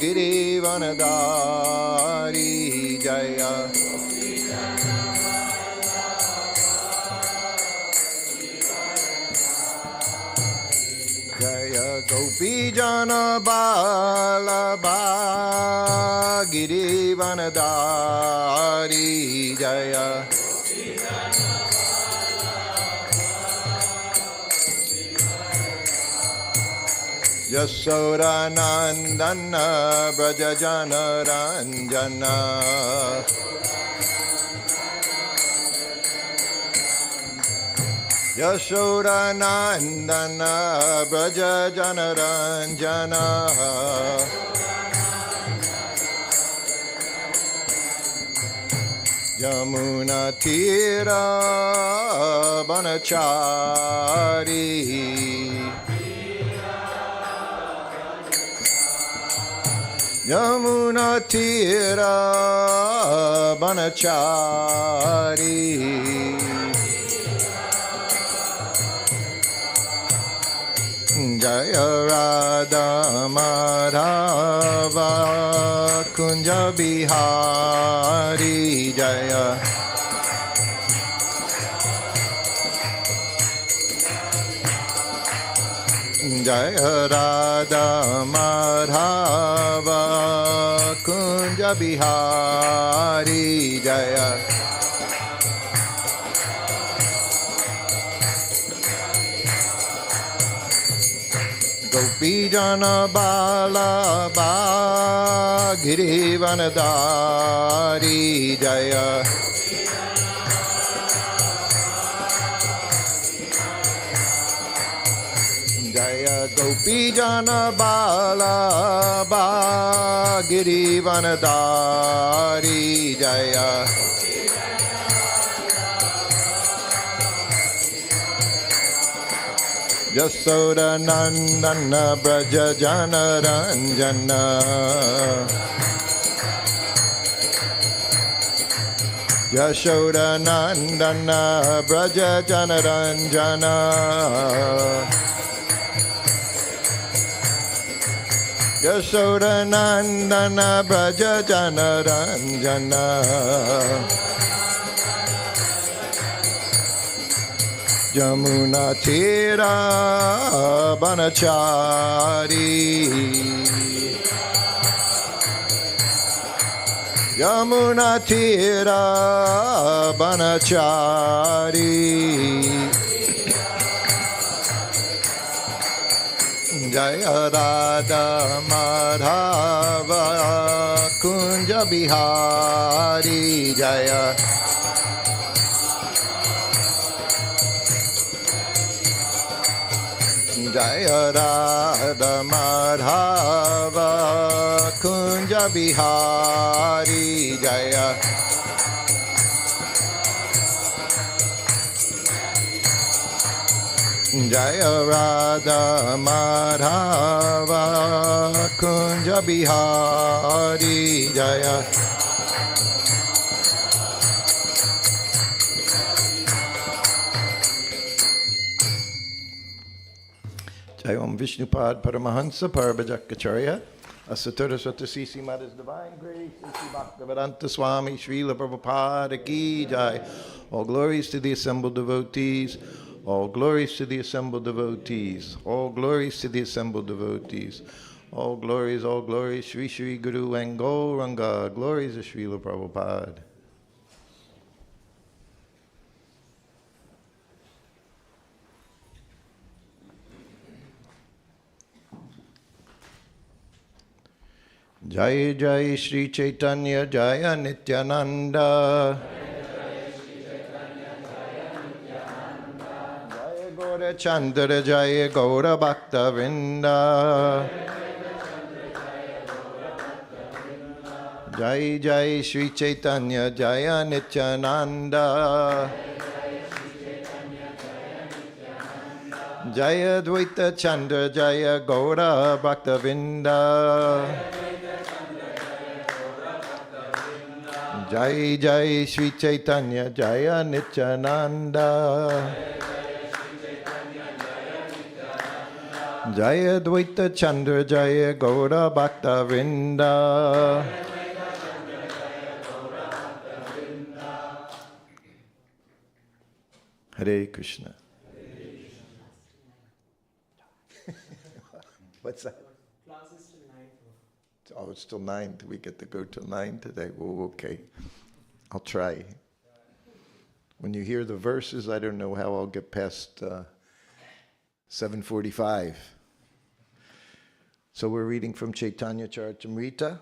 Girivanadari Jaya. Jaya Gopi Jana Balaba Girivanadari Jaya. Yasoda Nandana Brajajana Ranjana. Yasoda Nandana Brajajana Ranjana. Yamuna Tira Banachari. Yamuna Tira Banachari. Jaya Radha Madhava Kunja Bihari Jaya. Jaya Radha Madhava Kunja Bihari Jaya. Gopi Jana Balaba Girivanadari Jaya. Jaya Gopi Jana Balaba Girivanadari Jaya. Yasoda Nandana Brajajana Ranjana. Yashoda Nandana Brajajana Ranjana. Yasoda Nandana Brajajana Ranjana. Yamuna Tira Banachari. Yamuna Tira Banachari. Jaya Radha Madhava Kunja Bihari Jaya. Jaya Radha Madhava Kunja Bihari Jaya. Jaya Radha Madhava Kunja Bihari Jaya. Jayam Vishnupad Paramahansa Parabhajakacharya Asatura Satasisi Mother's Divine Grace Sri Bhaktivedanta Swami Srila Prabhupada Ki Jai. All glories to the assembled devotees. All glories to the assembled devotees. All glories to the assembled devotees. All glories, Shri Shri Guru and Gauranga. Glories of Srila Prabhupada. Jai Jai Shri Chaitanya Jaya Nityananda. Jaya Gaura Chandra Jaya Gaura Bhakta Vrinda. Jai Jai Shri Chaitanya Jaya Nityananda. Jaya Dvaita Chandra Jaya Gaura Bhakta Vrinda. Jai Jai Shri Chaitanya Jaya Nityananda. Jaya Dvaita Chandra Jaya Gaura Bhakta Vrinda. Hare Krishna. What's that? Class is till 9. Oh, it's till 9. We get to go till 9 today. Oh, okay. I'll try. When you hear the verses, I don't know how I'll get past 7:45. So we're reading from Caitanya-Caritāmṛta.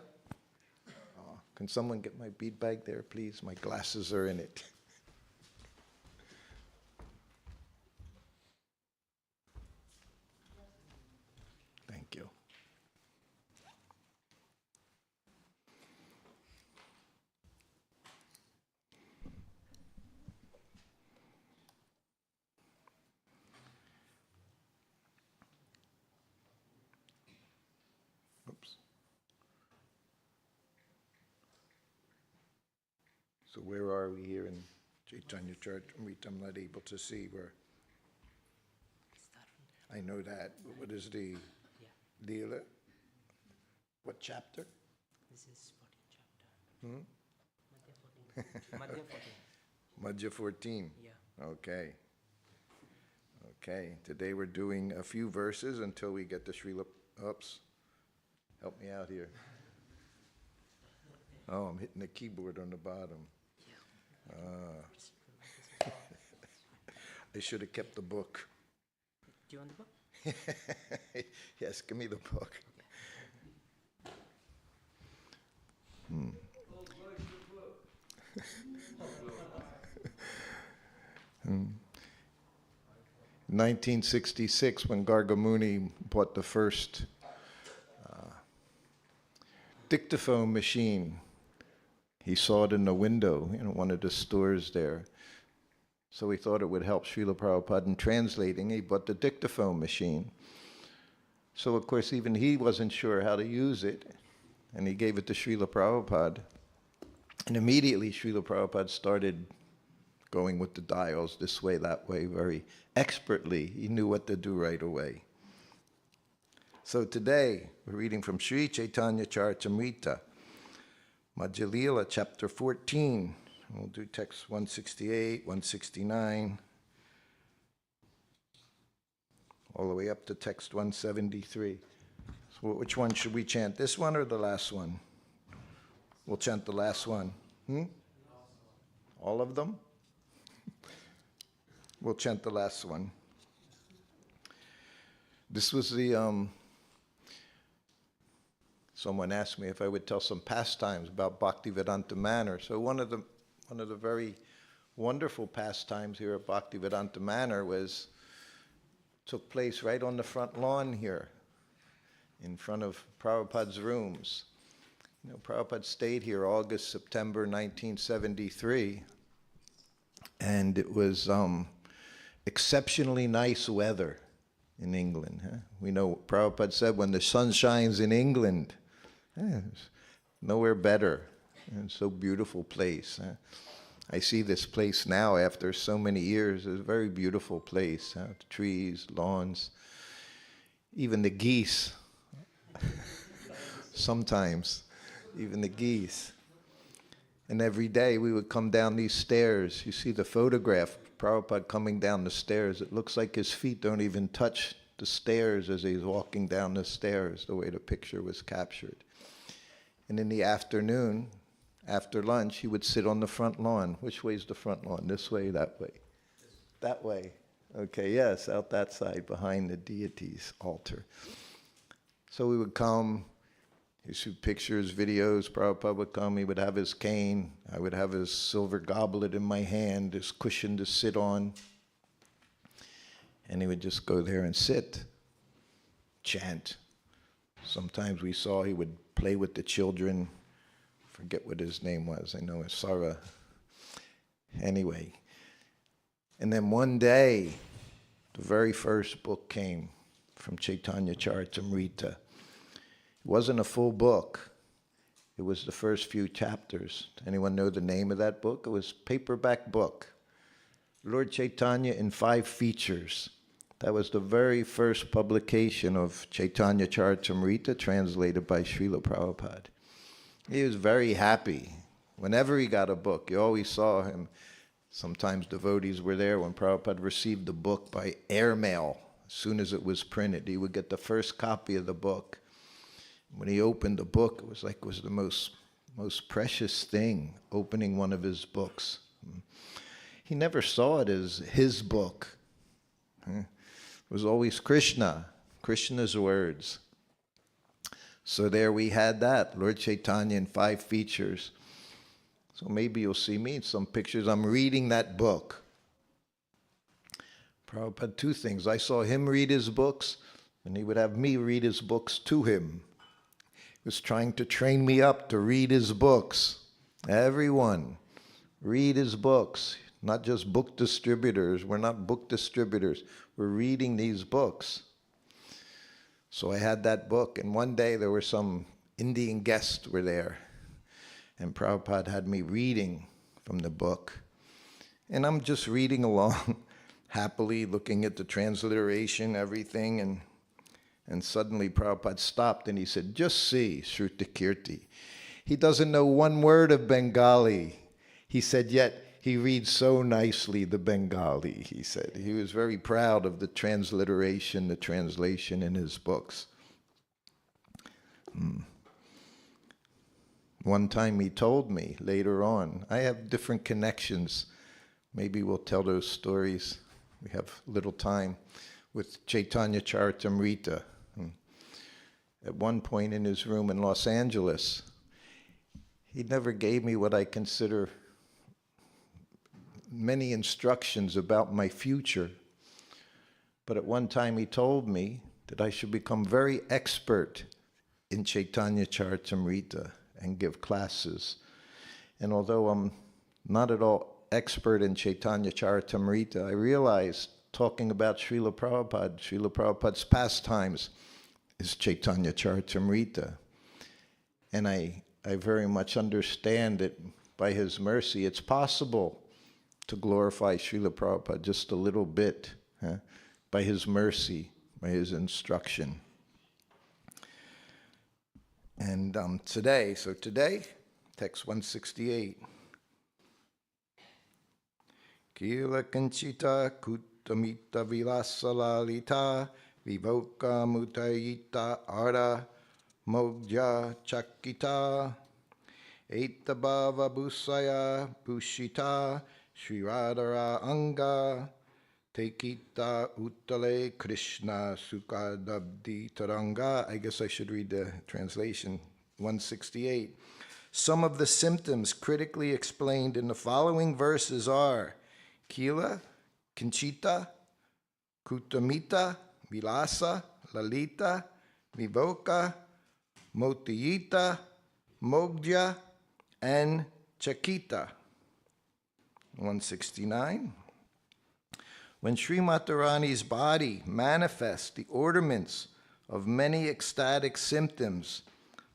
Oh, can someone get my bead bag there, please? My glasses are in it. Thank you. Oops. So where are we here in Caitanya-Caritāmṛta? I'm not able to see where. I know that, but what is the Lila? What chapter? This is 14th chapter. Madhya 14. Madhya 14. Yeah. Okay. Okay. Today we're doing a few verses until we get to Srila. Oops. Help me out here. Oh, I'm hitting the keyboard on the bottom. I should have kept the book. Do you want the book? Yes, give me the book. 1966, when Gargamuni bought the first dictaphone machine, he saw it in the window, one of the stores there. So he thought it would help Srila Prabhupada in translating. He bought the dictaphone machine. So, of course, even he wasn't sure how to use it. And he gave it to Srila Prabhupada. And immediately Srila Prabhupada started going with the dials this way, that way, very expertly. He knew what to do right away. So today, we're reading from Sri Caitanya-Caritāmṛta, Madhya-lilā, chapter 14. We'll do text 168, 169, all the way up to text 173. So which one should we chant, this one or the last one? We'll chant the last one. All of them? We'll chant the last one. This was the, someone asked me if I would tell some pastimes about Bhaktivedanta Manor. So one of the very wonderful pastimes here at Bhaktivedanta Manor took place right on the front lawn here, in front of Prabhupada's rooms. Prabhupada stayed here August, September 1973, and it was exceptionally nice weather in England. Huh? We know Prabhupada said when the sun shines in England, it's nowhere better. And so beautiful place. I see this place now after so many years. It's a very beautiful place. Trees, lawns, even the geese. Sometimes, even the geese. And every day we would come down these stairs. You see the photograph, Prabhupada coming down the stairs. It looks like his feet don't even touch the stairs as he's walking down the stairs, the way the picture was captured. And in the afternoon, after lunch, he would sit on the front lawn. Which way's the front lawn? This way, that way? That way. Okay, yes, out that side, behind the Deities altar. So we would come, you shoot pictures, videos, Prabhupada would come, he would have his cane, I would have his silver goblet in my hand, his cushion to sit on, and he would just go there and sit, chant. Sometimes we saw he would play with the children, forget what his name was, I know it's Srila. Anyway, and then one day, the very first book came from Caitanya-Caritāmṛta. It wasn't a full book. It was the first few chapters. Anyone know the name of that book? It was a paperback book. Lord Chaitanya in 5 features. That was the very first publication of Caitanya-Caritāmṛta, translated by Srila Prabhupada. He was very happy. Whenever he got a book, you always saw him. Sometimes devotees were there when Prabhupada received the book by airmail. As soon as it was printed, he would get the first copy of the book. When he opened the book, it was like it was the most precious thing, opening one of his books. He never saw it as his book. It was always Krishna, Krishna's words. So there we had that, Lord Chaitanya in 5 features. So maybe you'll see me in some pictures. I'm reading that book. Prabhupada, 2 things. I saw him read his books, and he would have me read his books to him. He was trying to train me up to read his books. Everyone, read his books. Not just book distributors. We're not book distributors. We're reading these books. So I had that book, and one day there were some Indian guests were there, and Prabhupada had me reading from the book. And I'm just reading along, happily looking at the transliteration, everything, and suddenly Prabhupada stopped and he said, just see, Shruti Kirti. He doesn't know one word of Bengali. He said, yet he reads so nicely the Bengali, he said. He was very proud of the transliteration, the translation in his books. One time he told me later on, I have different connections. Maybe we'll tell those stories. We have little time with Caitanya-Caritāmṛta. At one point in his room in Los Angeles, he never gave me what I consider many instructions about my future. But at one time he told me that I should become very expert in Caitanya-Caritāmṛta and give classes. And although I'm not at all expert in Caitanya-Caritāmṛta, I realized talking about Srila Prabhupada's pastimes is Caitanya-Caritāmṛta. And I very much understand that by his mercy it's possible to glorify Srila Prabhupada just a little bit, by his mercy, by his instruction. And today, text 168. Kila kanchita kutamita vilasalalita vivoka mutayita arda mogja chakita etabhava busaya bushita Sri Radhara Anga Tekita Uttale Krishna Sukadabdi Taranga. I guess I should read the translation. 168. Some of the symptoms critically explained in the following verses are Kila, Kinchita, Kutamita, Vilasa, Lalita, Vivoka, Motiyita, Mogja, and Chakita. 169. When Sri Matarani's body manifests the ornaments of many ecstatic symptoms,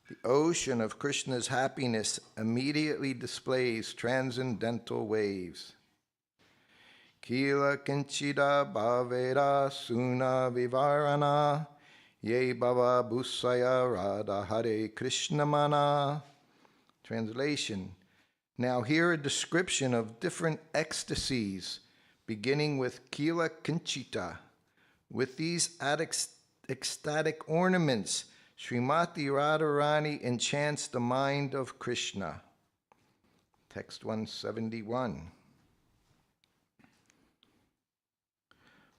the ocean of Krishna's happiness immediately displays transcendental waves. Kila kinchida bhaveda suna vivarana ye bhava busaya radha hare Krishna mana. Translation. Now hear a description of different ecstasies, beginning with Kila Kinchita. With these ecstatic ornaments, Srimati Radharani enchants the mind of Krishna. Text 171.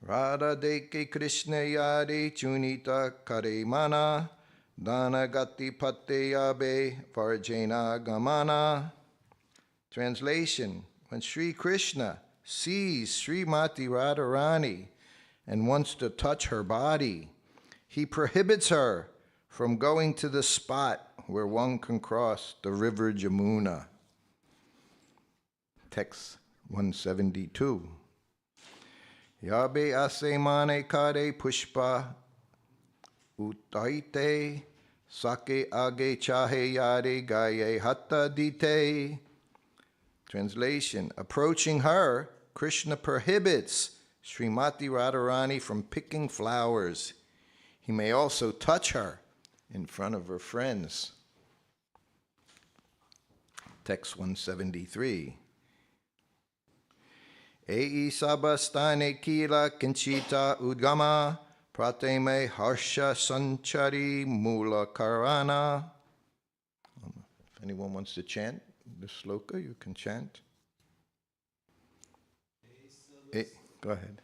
Radha deke Krishna yade chunita kare mana dana gati patte yabe varjena gamana. Translation. When Sri Krishna sees Srimati Radharani and wants to touch her body, he prohibits her from going to the spot where one can cross the river Jamuna. Text 172. Yabe asemane kare pushpa utaite sake age chahe yare gaye hatta dite. Translation. Approaching her, Krishna prohibits Srimati Radharani from picking flowers. He may also touch her in front of her friends. Text 173. Ei sabastane kila kinchita udgama prateme harsha sanchari mula karana. If anyone wants to chant the sloka, you can chant. Go ahead.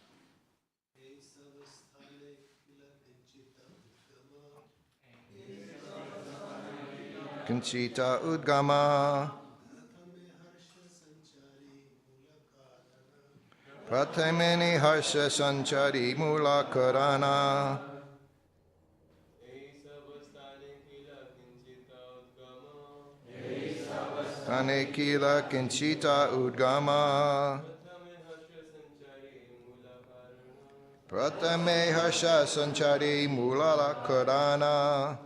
Kinchita udgama pratameni harsha sanchari mula karana. Tane kila kinchita udgama pratame harsha sanchari mula karana.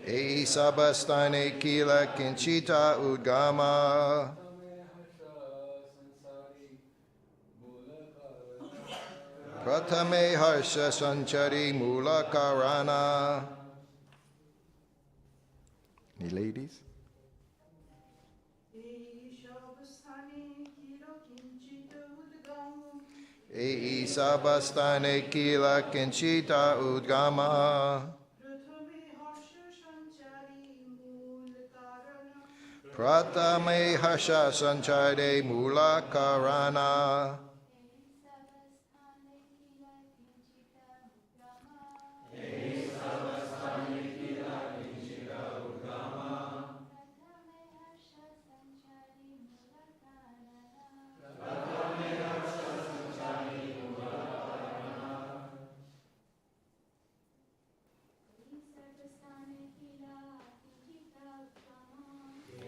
Ei sabastane kila kinchita udgama pratame harsha sanchari mula karana. Any ladies? Ei sabastane kila kinchita udgama pratame harsha sanchari mula karana.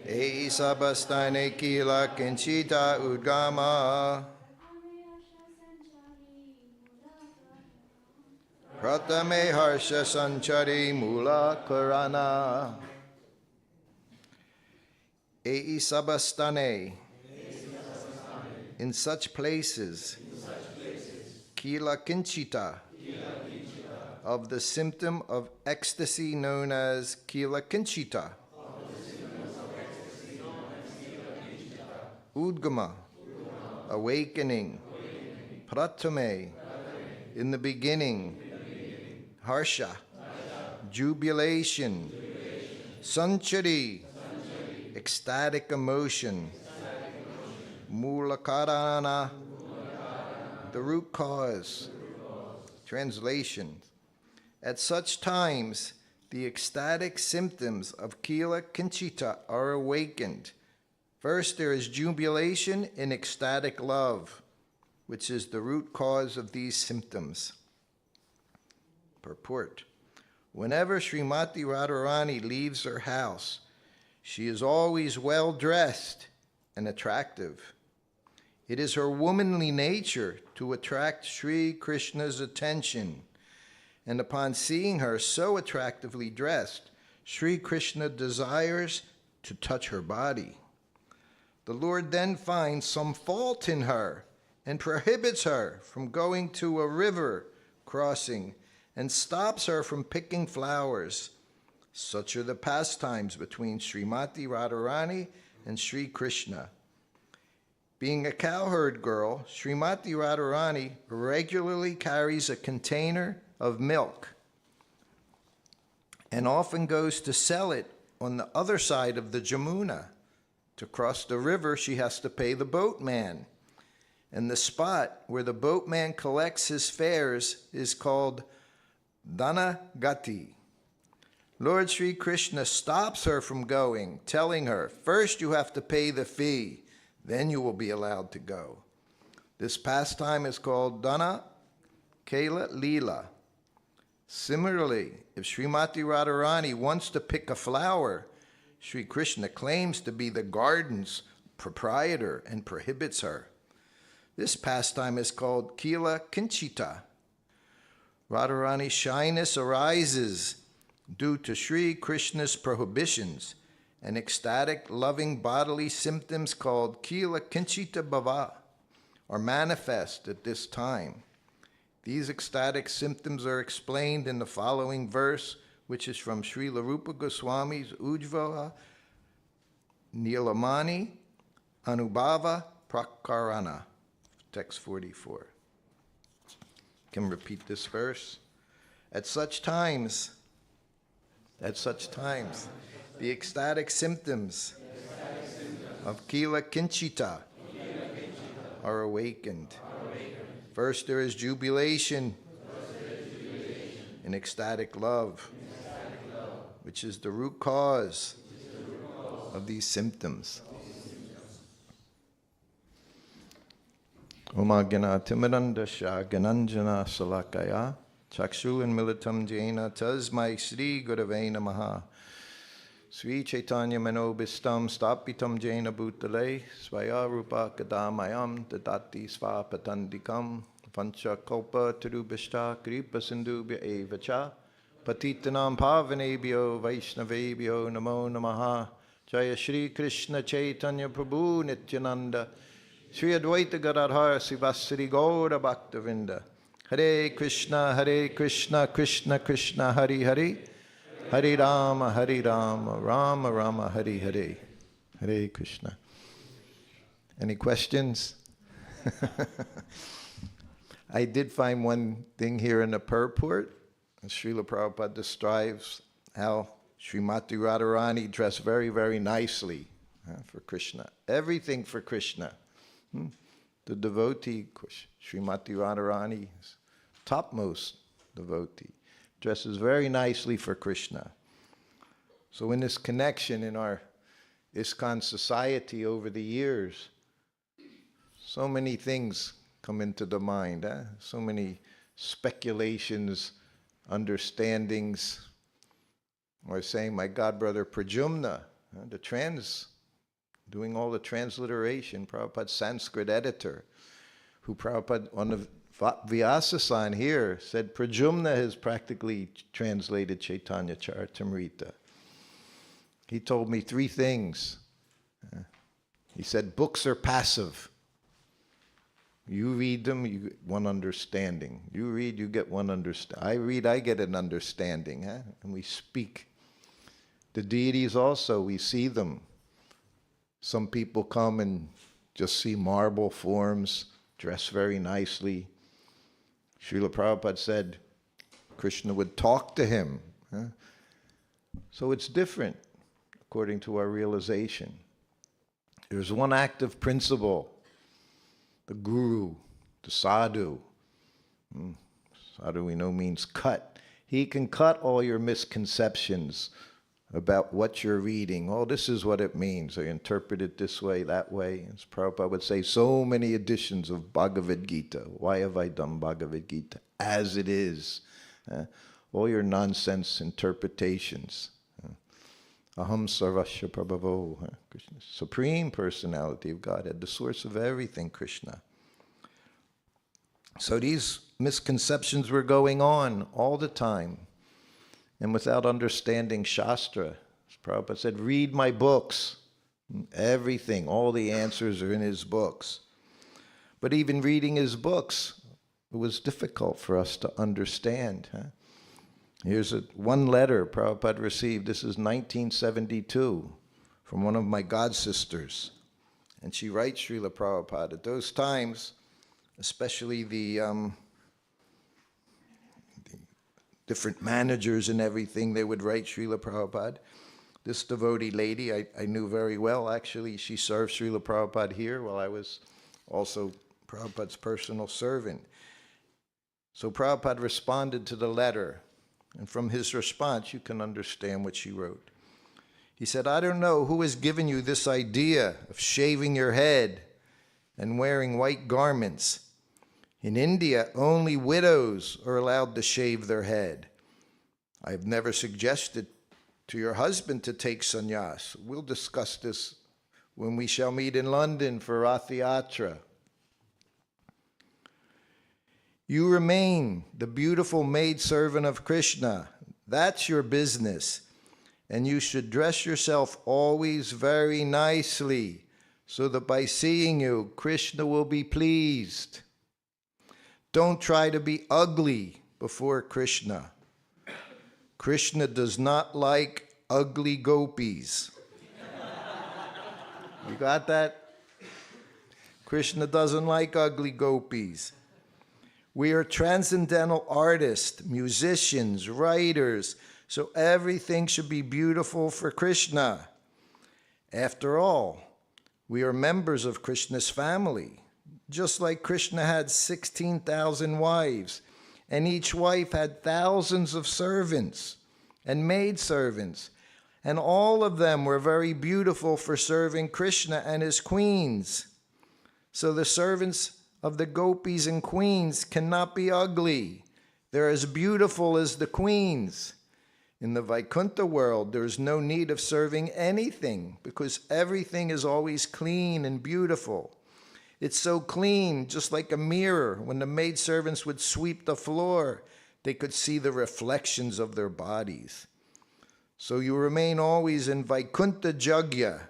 Ei sabastane kila kinchita udgama pratame harsha sanchari mula karana. Ei sabastane, in such places, kila kinchita, of the symptom of ecstasy known as kila kinchita. Udgama, awakening. Pratame, in the beginning. Harsha, jubilation. Sanchari, ecstatic emotion. Mulakarana, the root cause. Translation. At such times, the ecstatic symptoms of kila kinchita are awakened. First, there is jubilation in ecstatic love, which is the root cause of these symptoms. Purport. Whenever Srimati Radharani leaves her house, she is always well-dressed and attractive. It is her womanly nature to attract Sri Krishna's attention, and upon seeing her so attractively dressed, Sri Krishna desires to touch her body. The Lord then finds some fault in her and prohibits her from going to a river crossing and stops her from picking flowers. Such are the pastimes between Srimati Radharani and Sri Krishna. Being a cowherd girl, Srimati Radharani regularly carries a container of milk and often goes to sell it on the other side of the Jamuna. To cross the river, she has to pay the boatman. And the spot where the boatman collects his fares is called Dhanagati. Lord Sri Krishna stops her from going, telling her, first you have to pay the fee, then you will be allowed to go. This pastime is called Dhanagati. Similarly, if Srimati Radharani wants to pick a flower, Sri Krishna claims to be the garden's proprietor and prohibits her. This pastime is called Kila Kinchita. Radharani's shyness arises due to Sri Krishna's prohibitions, and ecstatic, loving bodily symptoms called Kila Kinchita Bhava are manifest at this time. These ecstatic symptoms are explained in the following verse, which is from Srila Rupa Goswami's Ujjvala Nilamani Anubhava Prakarana, text 44. Can repeat this verse. At such times, the ecstatic symptoms of Kila Kinchita are awakened. First there is jubilation in ecstatic love, which is the root cause of these symptoms. Om Agana Timirandasha Gananjana Salakaya Chakshu and Militam Jaina Tasmai Sri Gurave Namaha Sri Chaitanya Manobistam Stapitam Jaina Bhutale Svaya Rupa Kadamayam Dadati Svapatandikam Pancha Kalpa Tirubhishta Kripa Sindhubhya Evacha Patitanam Pavanebhyo Vaishnavebhyo Namo Namaha Jaya Shri Krishna Chaitanya Prabhu Nityananda Sri Advaita Gadadhar Sivasri Gaura Bhaktivedanta Hare Krishna, Krishna Krishna, Hare Hare, Hare Rama, Rama Rama, Hare Hare. Hare Krishna. Any questions? I did find one thing here in the purport. Srila Prabhupada describes how Srimati Radharani dressed very, very nicely for Krishna. Everything for Krishna. The devotee, Srimati Radharani, topmost devotee, dresses very nicely for Krishna. So in this connection in our ISKCON society over the years, so many things come into the mind, so many speculations, understandings. I was saying my godbrother Pradyumna, doing all the transliteration, Prabhupada's Sanskrit editor, who Prabhupada on the Vyasa sign here said Pradyumna has practically translated Caitanya-Caritāmṛta. He told me three things. He said books are passive. You read them, you get one understanding. You read, you get one understanding. I read, I get an understanding. And we speak. The deities also, we see them. Some people come and just see marble forms, dress very nicely. Srila Prabhupada said Krishna would talk to him. So it's different according to our realization. There's one active principle, the guru, the sadhu. Sadhu we know means cut. He can cut all your misconceptions about what you're reading. Oh, this is what it means. I interpret it this way, that way. As Prabhupada would say, so many editions of Bhagavad Gita. Why have I done Bhagavad Gita? As it is. All your nonsense interpretations. Aham Sarvasya Prabhavo. Krishna, Supreme Personality of Godhead, the source of everything, Krishna. So these misconceptions were going on all the time. And without understanding Shastra, as Prabhupada said, read my books. Everything, all the answers are in his books. But even reading his books, it was difficult for us to understand. Here's one letter Prabhupada received. This is 1972 from one of my god sisters. And she writes Srila Prabhupada. At those times, especially the different managers and everything, they would write Srila Prabhupada. This devotee lady I knew very well, actually. She served Srila Prabhupada here while I was also Prabhupada's personal servant. So Prabhupada responded to the letter, and from his response you can understand what she wrote. He said, I don't know who has given you this idea of shaving your head and wearing white garments. In India, only widows are allowed to shave their head. I have never suggested to your husband to take sannyas. We'll discuss this when we shall meet in London for Rath Yatra. You remain the beautiful maidservant of Krishna. That's your business. and you should dress yourself always very nicely, so that by seeing you, Krishna will be pleased. Don't try to be ugly before Krishna. Krishna does not like ugly gopis. You got that? Krishna doesn't like ugly gopis. We are transcendental artists, musicians, writers, so everything should be beautiful for Krishna. After all, we are members of Krishna's family. Just like Krishna had 16,000 wives, and each wife had thousands of servants and maidservants, and all of them were very beautiful for serving Krishna and his queens. So the servants of the gopis and queens cannot be ugly. They're as beautiful as the queens. In the Vaikuntha world, there is no need of serving anything because everything is always clean and beautiful. It's so clean, just like a mirror. When the maidservants would sweep the floor, they could see the reflections of their bodies. So you remain always in Vaikuntha Jagya.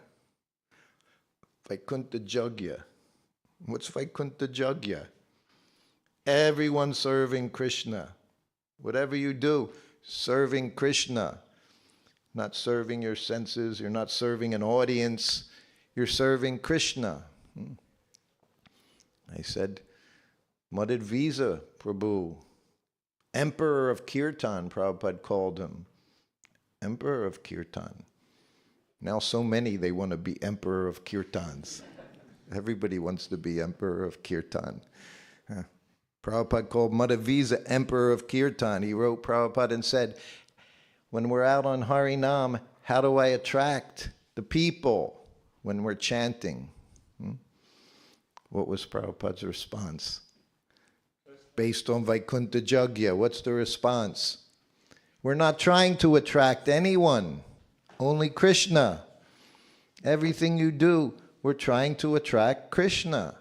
Vaikuntha Jagya. What's Vaikuntha Jagya? Everyone serving Krishna. Whatever you do, serving Krishna. Not serving your senses, you're not serving an audience, you're serving Krishna. I said, Madhya-lilā Prabhu, Emperor of Kirtan, Prabhupada called him. Emperor of Kirtan. Now so many, they want to be Emperor of Kirtans. Everybody wants to be Emperor of Kirtan. Prabhupada called Madhya-lilā Emperor of Kirtan. He wrote Prabhupada and said, when we're out on Harinam, how do I attract the people when we're chanting? What was Prabhupada's response? Based on Vaikuntha Jagya, what's the response? We're not trying to attract anyone, only Krishna. Everything you do, we're trying to attract Krishna.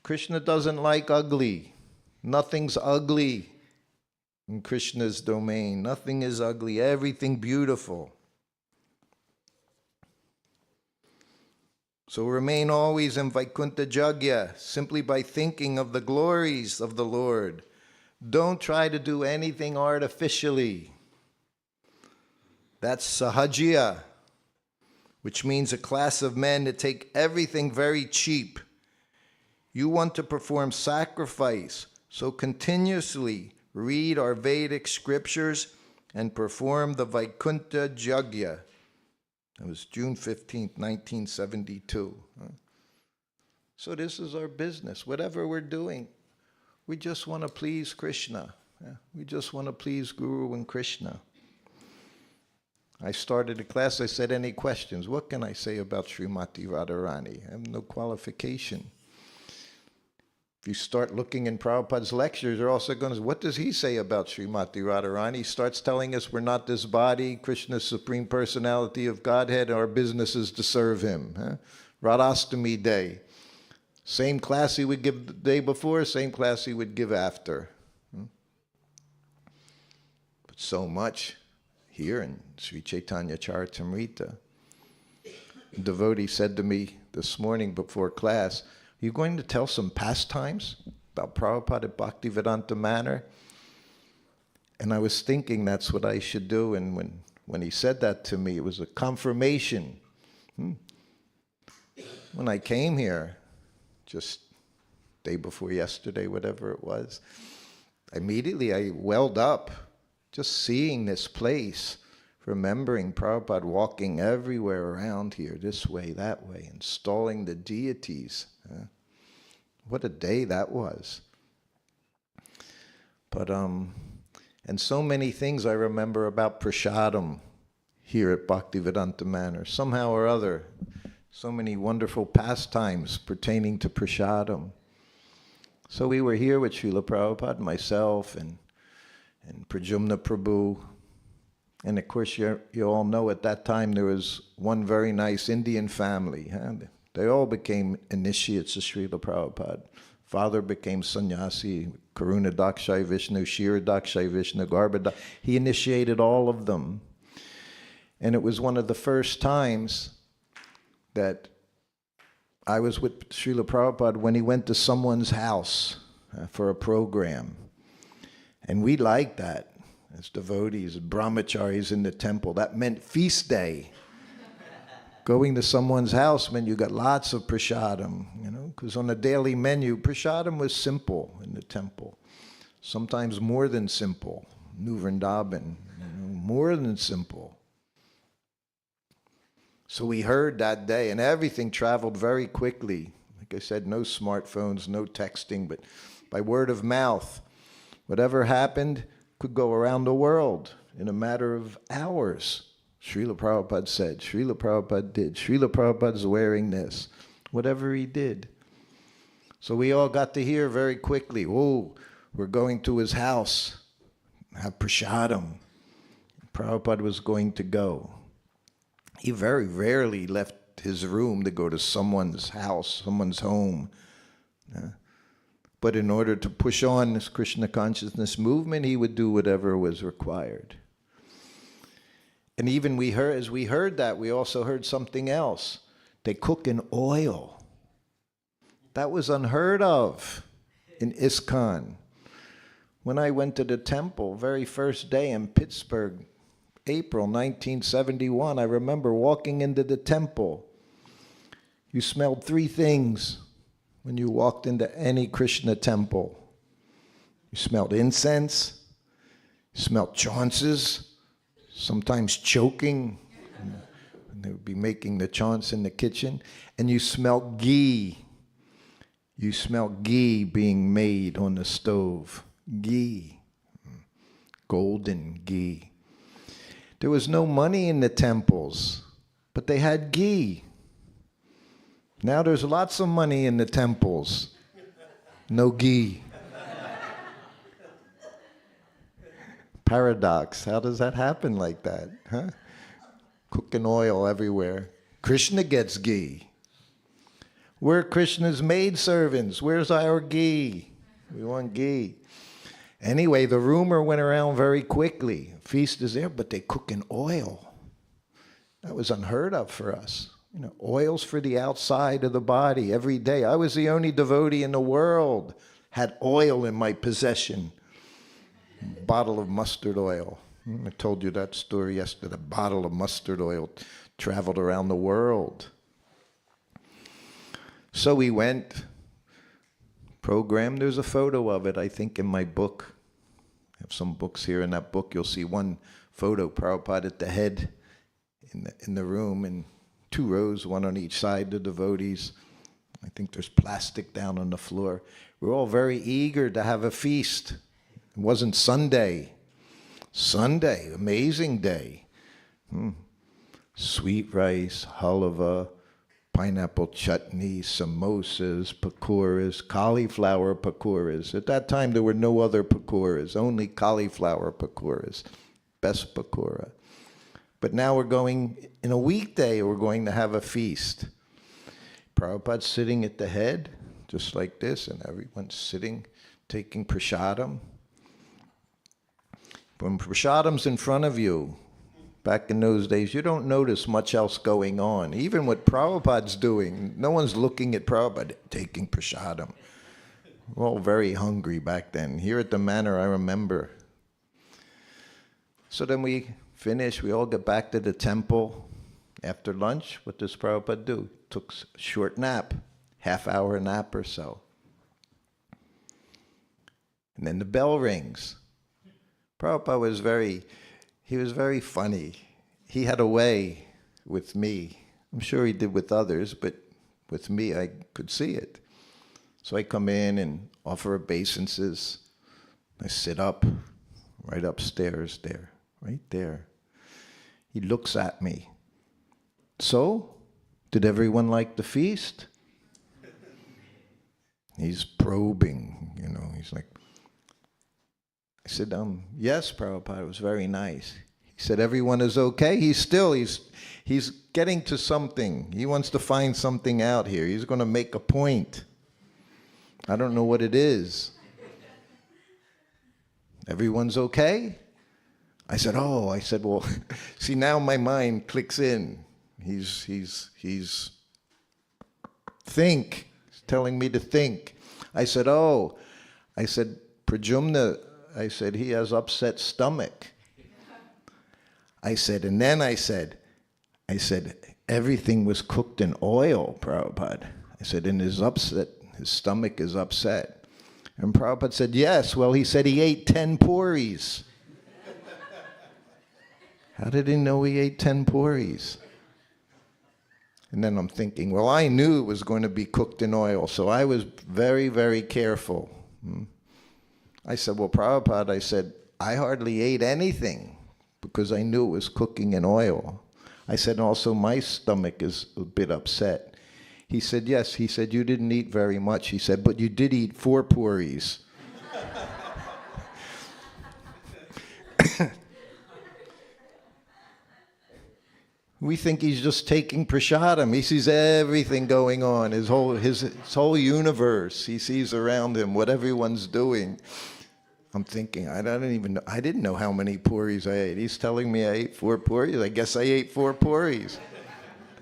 Krishna doesn't like ugly. Nothing's ugly in Krishna's domain. Nothing is ugly, everything beautiful. So remain always in Vaikuntha Jagya, simply by thinking of the glories of the Lord. Don't try to do anything artificially. That's Sahajya, which means a class of men that take everything very cheap. You want to perform sacrifice, so continuously read our Vedic scriptures and perform the Vaikuntha Jagya. It was June 15th, 1972. So this is our business. Whatever we're doing, we just want to please Krishna. We just want to please Guru and Krishna. I started a class, I said, any questions? What can I say about Srimati Radharani? I have no qualification. If you start looking in Prabhupada's lectures, they're also going to say, what does he say about Srimati Radharani? He starts telling us we're not this body, Krishna's Supreme Personality of Godhead, and our business is to serve him. Radhastami Day. Same class he would give the day before, same class he would give after. But so much here in Sri Caitanya-Caritāmṛta. A devotee said to me this morning before class, are you going to tell some pastimes about Prabhupada at Bhaktivedanta Manor? And I was thinking that's what I should do, and when he said that to me, it was a confirmation. When I came here, just day before yesterday, whatever it was, immediately I welled up, just seeing this place, remembering Prabhupada walking everywhere around here, this way, that way, installing the deities. What a day that was. But, and so many things I remember about prasadam here at Bhaktivedanta Manor. Somehow or other, so many wonderful pastimes pertaining to prasadam. So we were here with Srila Prabhupada, myself, and Prajumna Prabhu. And of course, you all know at that time there was one very nice Indian family. They all became initiates of Srila Prabhupada. Father became sannyasi, Karuna Dakshai Vishnu, Shira Dakshai Vishnu, Garbha. He initiated all of them. And it was one of the first times that I was with Srila Prabhupada when he went to someone's house for a program. And we liked that as devotees, brahmacharis in the temple. That meant feast day. Going to someone's house meant you got lots of prasadam, because on the daily menu, prasadam was simple in the temple. Sometimes more than simple. New Vrindavan, more than simple. So we heard that day, and everything traveled very quickly. Like I said, no smartphones, no texting, but by word of mouth. Whatever happened could go around the world in a matter of hours. Srila Prabhupada said, Srila Prabhupada did, Srila Prabhupada's wearing this, whatever he did. So we all got to hear very quickly, oh, we're going to his house, have prasadam. Prabhupada was going to go. He very rarely left his room to go to someone's house, someone's home. But in order to push on this Krishna consciousness movement, he would do whatever was required. And even as we heard that, we also heard something else. They cook in oil. That was unheard of in ISKCON. When I went to the temple, very first day in Pittsburgh, April 1971, I remember walking into the temple. You smelled three things when you walked into any Krishna temple. You smelled incense, you smelled chaunces, sometimes choking, and they would be making the chaunts in the kitchen, and you smelled ghee. You smelled ghee being made on the stove. Ghee, golden ghee. There was no money in the temples, but they had ghee. Now there's lots of money in the temples, no ghee. Paradox, how does that happen like that? Huh? Cooking oil everywhere. Krishna gets ghee. We're Krishna's maidservants. Where's our ghee? We want ghee. Anyway, the rumor went around very quickly. Feast is there, but they cook in oil. That was unheard of for us. Oils for the outside of the body every day. I was the only devotee in the world had oil in my possession. A bottle of mustard oil. I told you that story yesterday. A bottle of mustard oil traveled around the world. So we went, programmed. There's a photo of it, I think, in my book. I have some books here. In that book, you'll see one photo, Prabhupada at the head in the room, and 2 rows, one on each side, the devotees. I think there's plastic down on the floor. We're all very eager to have a feast. It wasn't Sunday. Sunday, amazing day. Sweet rice, halava, pineapple chutney, samosas, pakoras, cauliflower pakoras. At that time, there were no other pakoras, only cauliflower pakoras. Best pakora. But now we're going, in a weekday, we're going to have a feast. Prabhupada's sitting at the head, just like this, and everyone's sitting, taking prasadam. When prasadam's in front of you, back in those days, you don't notice much else going on. Even what Prabhupada's doing, no one's looking at Prabhupada taking prasadam. We're all very hungry back then. Here at the Manor, I remember. So then we finish, we all get back to the temple. After lunch, what does Prabhupada do? Took a short nap, half-hour nap or so. And then the bell rings. Prabhupada was very funny. He had a way with me. I'm sure he did with others, but with me, I could see it. So I come in and offer obeisances. I sit up, right upstairs there, right there. He looks at me. So, did everyone like the feast? He's probing, he's like, I said, yes, Prabhupada, it was very nice. He said, everyone is okay? He's getting to something. He wants to find something out here. He's going to make a point. I don't know what it is. Everyone's okay? I said, oh, I said, well, see, now my mind clicks in. He's telling me to think. I said, oh, I said, Prajumna, I said, he has upset stomach. I said, and then I said, everything was cooked in oil, Prabhupada. I said, and his stomach is upset. And Prabhupada said, yes, well, he said he ate 10 puris. How did he know he ate 10 puris? And then I'm thinking, well, I knew it was going to be cooked in oil, so I was very, very careful. I said, well, Prabhupada, I said, I hardly ate anything because I knew it was cooking in oil. I said, also, my stomach is a bit upset. He said, yes. He said, you didn't eat very much. He said, but you did eat 4 puris. We think he's just taking prasadam. He sees everything going on, his whole universe. He sees around him what everyone's doing. I'm thinking, I didn't know how many puris I ate. He's telling me I ate 4 puris. I guess I ate 4 puris.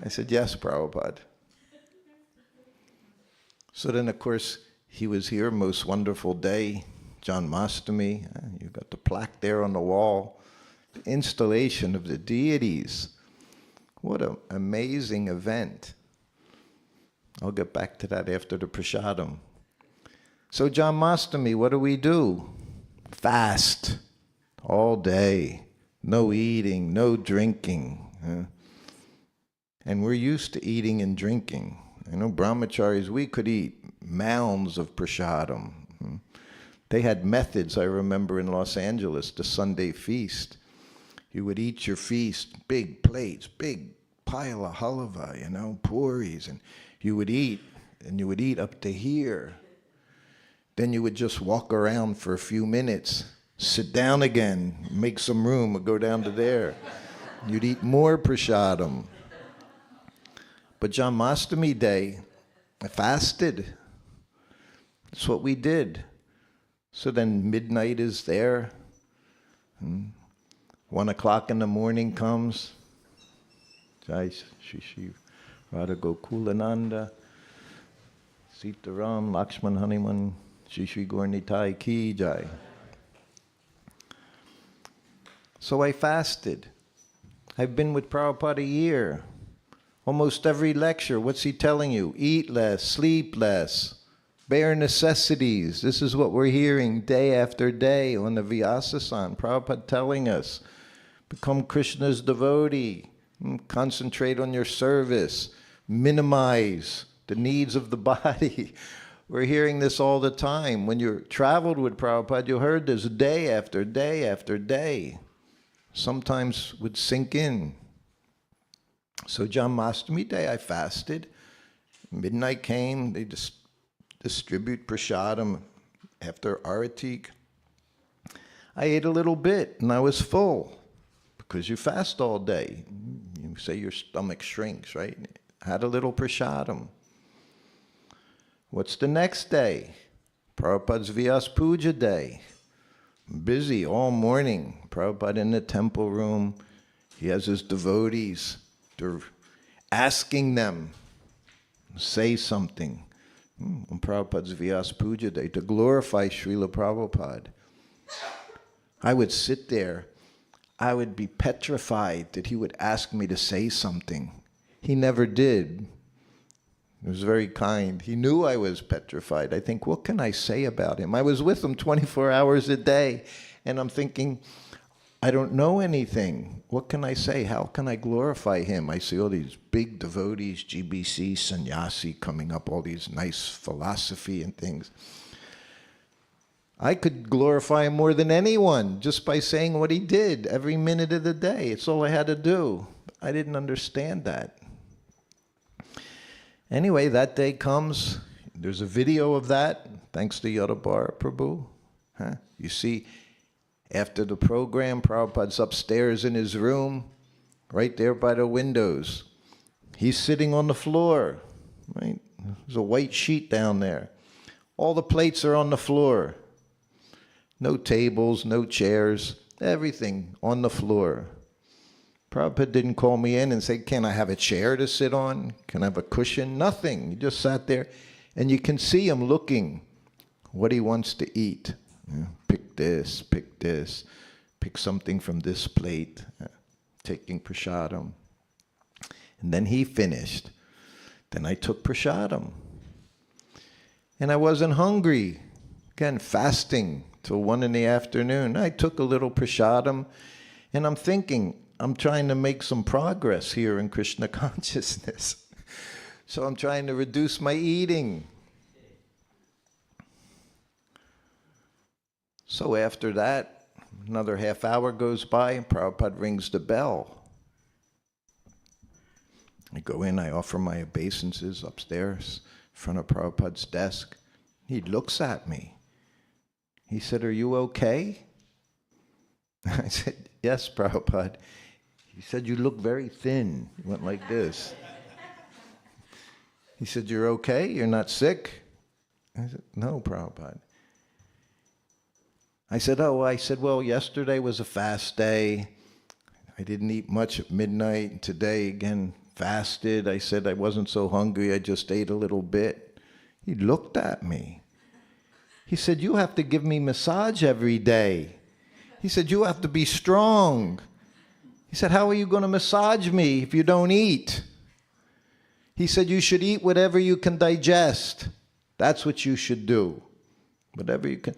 I said, yes, Prabhupada. So then, of course, he was here, most wonderful day, Janmashtami. You got the plaque there on the wall. The installation of the deities. What an amazing event. I'll get back to that after the prasadam. So Janmashtami, what do? Fast all day. No eating, no drinking. And we're used to eating and drinking. You know, brahmacharis, we could eat mounds of prasadam. They had methods, I remember, in Los Angeles, the Sunday feast. You would eat your feast, big plates, big pile of halava, puris, and you would eat up to here. Then you would just walk around for a few minutes, sit down again, make some room, or go down to there. You'd eat more prasadam. But Janmashtami day, I fasted. That's what we did. So then midnight is there. 1 o'clock in the morning comes. Jai Shri Radha Gokulananda, Sitaram, Lakshman Hanuman, Shri Gaurnitai Ki Jai. So I fasted. I've been with Prabhupada a year. Almost every lecture, what's he telling you? Eat less, sleep less, bare necessities. This is what we're hearing day after day on the Vyasa-san. Prabhupada telling us, become Krishna's devotee, concentrate on your service, minimize the needs of the body. We're hearing this all the time. When you traveled with Prabhupada, you heard this day after day after day. Sometimes would sink in. So Janmashtami day, I fasted. Midnight came, they distribute prasadam after arati. I ate a little bit and I was full because you fast all day. You say your stomach shrinks, right? Had a little prasadam. What's the next day? Prabhupada's Vyas Puja day. Busy all morning. Prabhupada in the temple room. He has his devotees. They're asking them, say something. On Prabhupada's Vyas Puja day to glorify Srila Prabhupada. I would sit there. I would be petrified that he would ask me to say something. He never did. He was very kind. He knew I was petrified. I think, what can I say about him? I was with him 24 hours a day, and I'm thinking, I don't know anything. What can I say? How can I glorify him? I see all these big devotees, GBC, sannyasi coming up, all these nice philosophy and things. I could glorify him more than anyone just by saying what he did every minute of the day. It's all I had to do. I didn't understand that. Anyway, that day comes. There's a video of that, thanks to Yadabar Prabhu. You see, after the program, Prabhupada's upstairs in his room, right there by the windows. He's sitting on the floor, right? There's a white sheet down there. All the plates are on the floor. No tables, no chairs. everything on the floor. Prabhupada didn't call me in and say, can I have a chair to sit on? Can I have a cushion? Nothing. He just sat there, and you can see him looking what he wants to eat. Pick this, pick something from this plate, taking prasadam. And then he finished. Then I took prasadam. And I wasn't hungry. Again, fasting till 1 in the afternoon. I took a little prasadam, and I'm thinking, I'm trying to make some progress here in Krishna consciousness. So I'm trying to reduce my eating. So after that, another half hour goes by, and Prabhupada rings the bell. I go in, I offer my obeisances upstairs in front of Prabhupada's desk. He looks at me. He said, "Are you okay?" I said, "Yes, Prabhupada." He said, "You look very thin." He went like this. He said, "You're okay? You're not sick?" I said, "No, Prabhupada." I said, well, yesterday was a fast day. I didn't eat much at midnight. Today, again, fasted. I said I wasn't so hungry. I just ate a little bit. He looked at me. He said, "You have to give me massage every day." He said, "You have to be strong." He said, "How are you going to massage me if you don't eat?" He said, "You should eat whatever you can digest. That's what you should do. Whatever you can."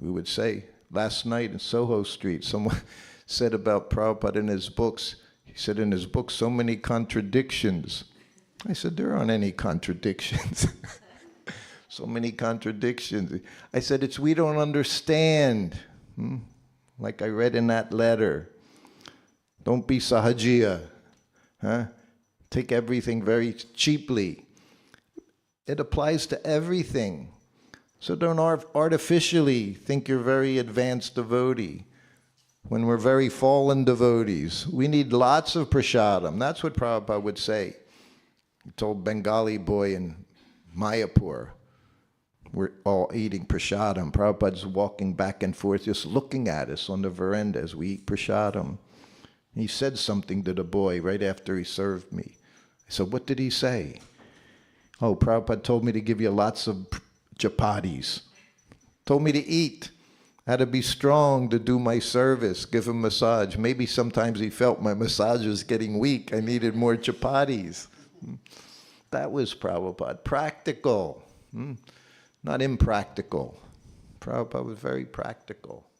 We would say, last night in Soho Street, someone said about Prabhupada in his books, he said in his books, so many contradictions. I said, there aren't any contradictions. So many contradictions. I said, it's we don't understand. Like I read in that letter. Don't be sahajiya. Take everything very cheaply. It applies to everything. So don't artificially think you're very advanced devotee. When we're very fallen devotees, we need lots of prasadam. That's what Prabhupada would say. He told Bengali boy in Mayapur, we're all eating prasadam. Prabhupada's walking back and forth, just looking at us on the veranda as we eat prasadam. He said something to the boy right after he served me. I said, "What did he say?" "Oh, Prabhupada told me to give you lots of chapatis. Told me to eat. Had to be strong to do my service, give him massage." Maybe sometimes he felt my massage was getting weak. I needed more chapatis. That was Prabhupada. Practical. Not impractical. Prabhupada was very practical.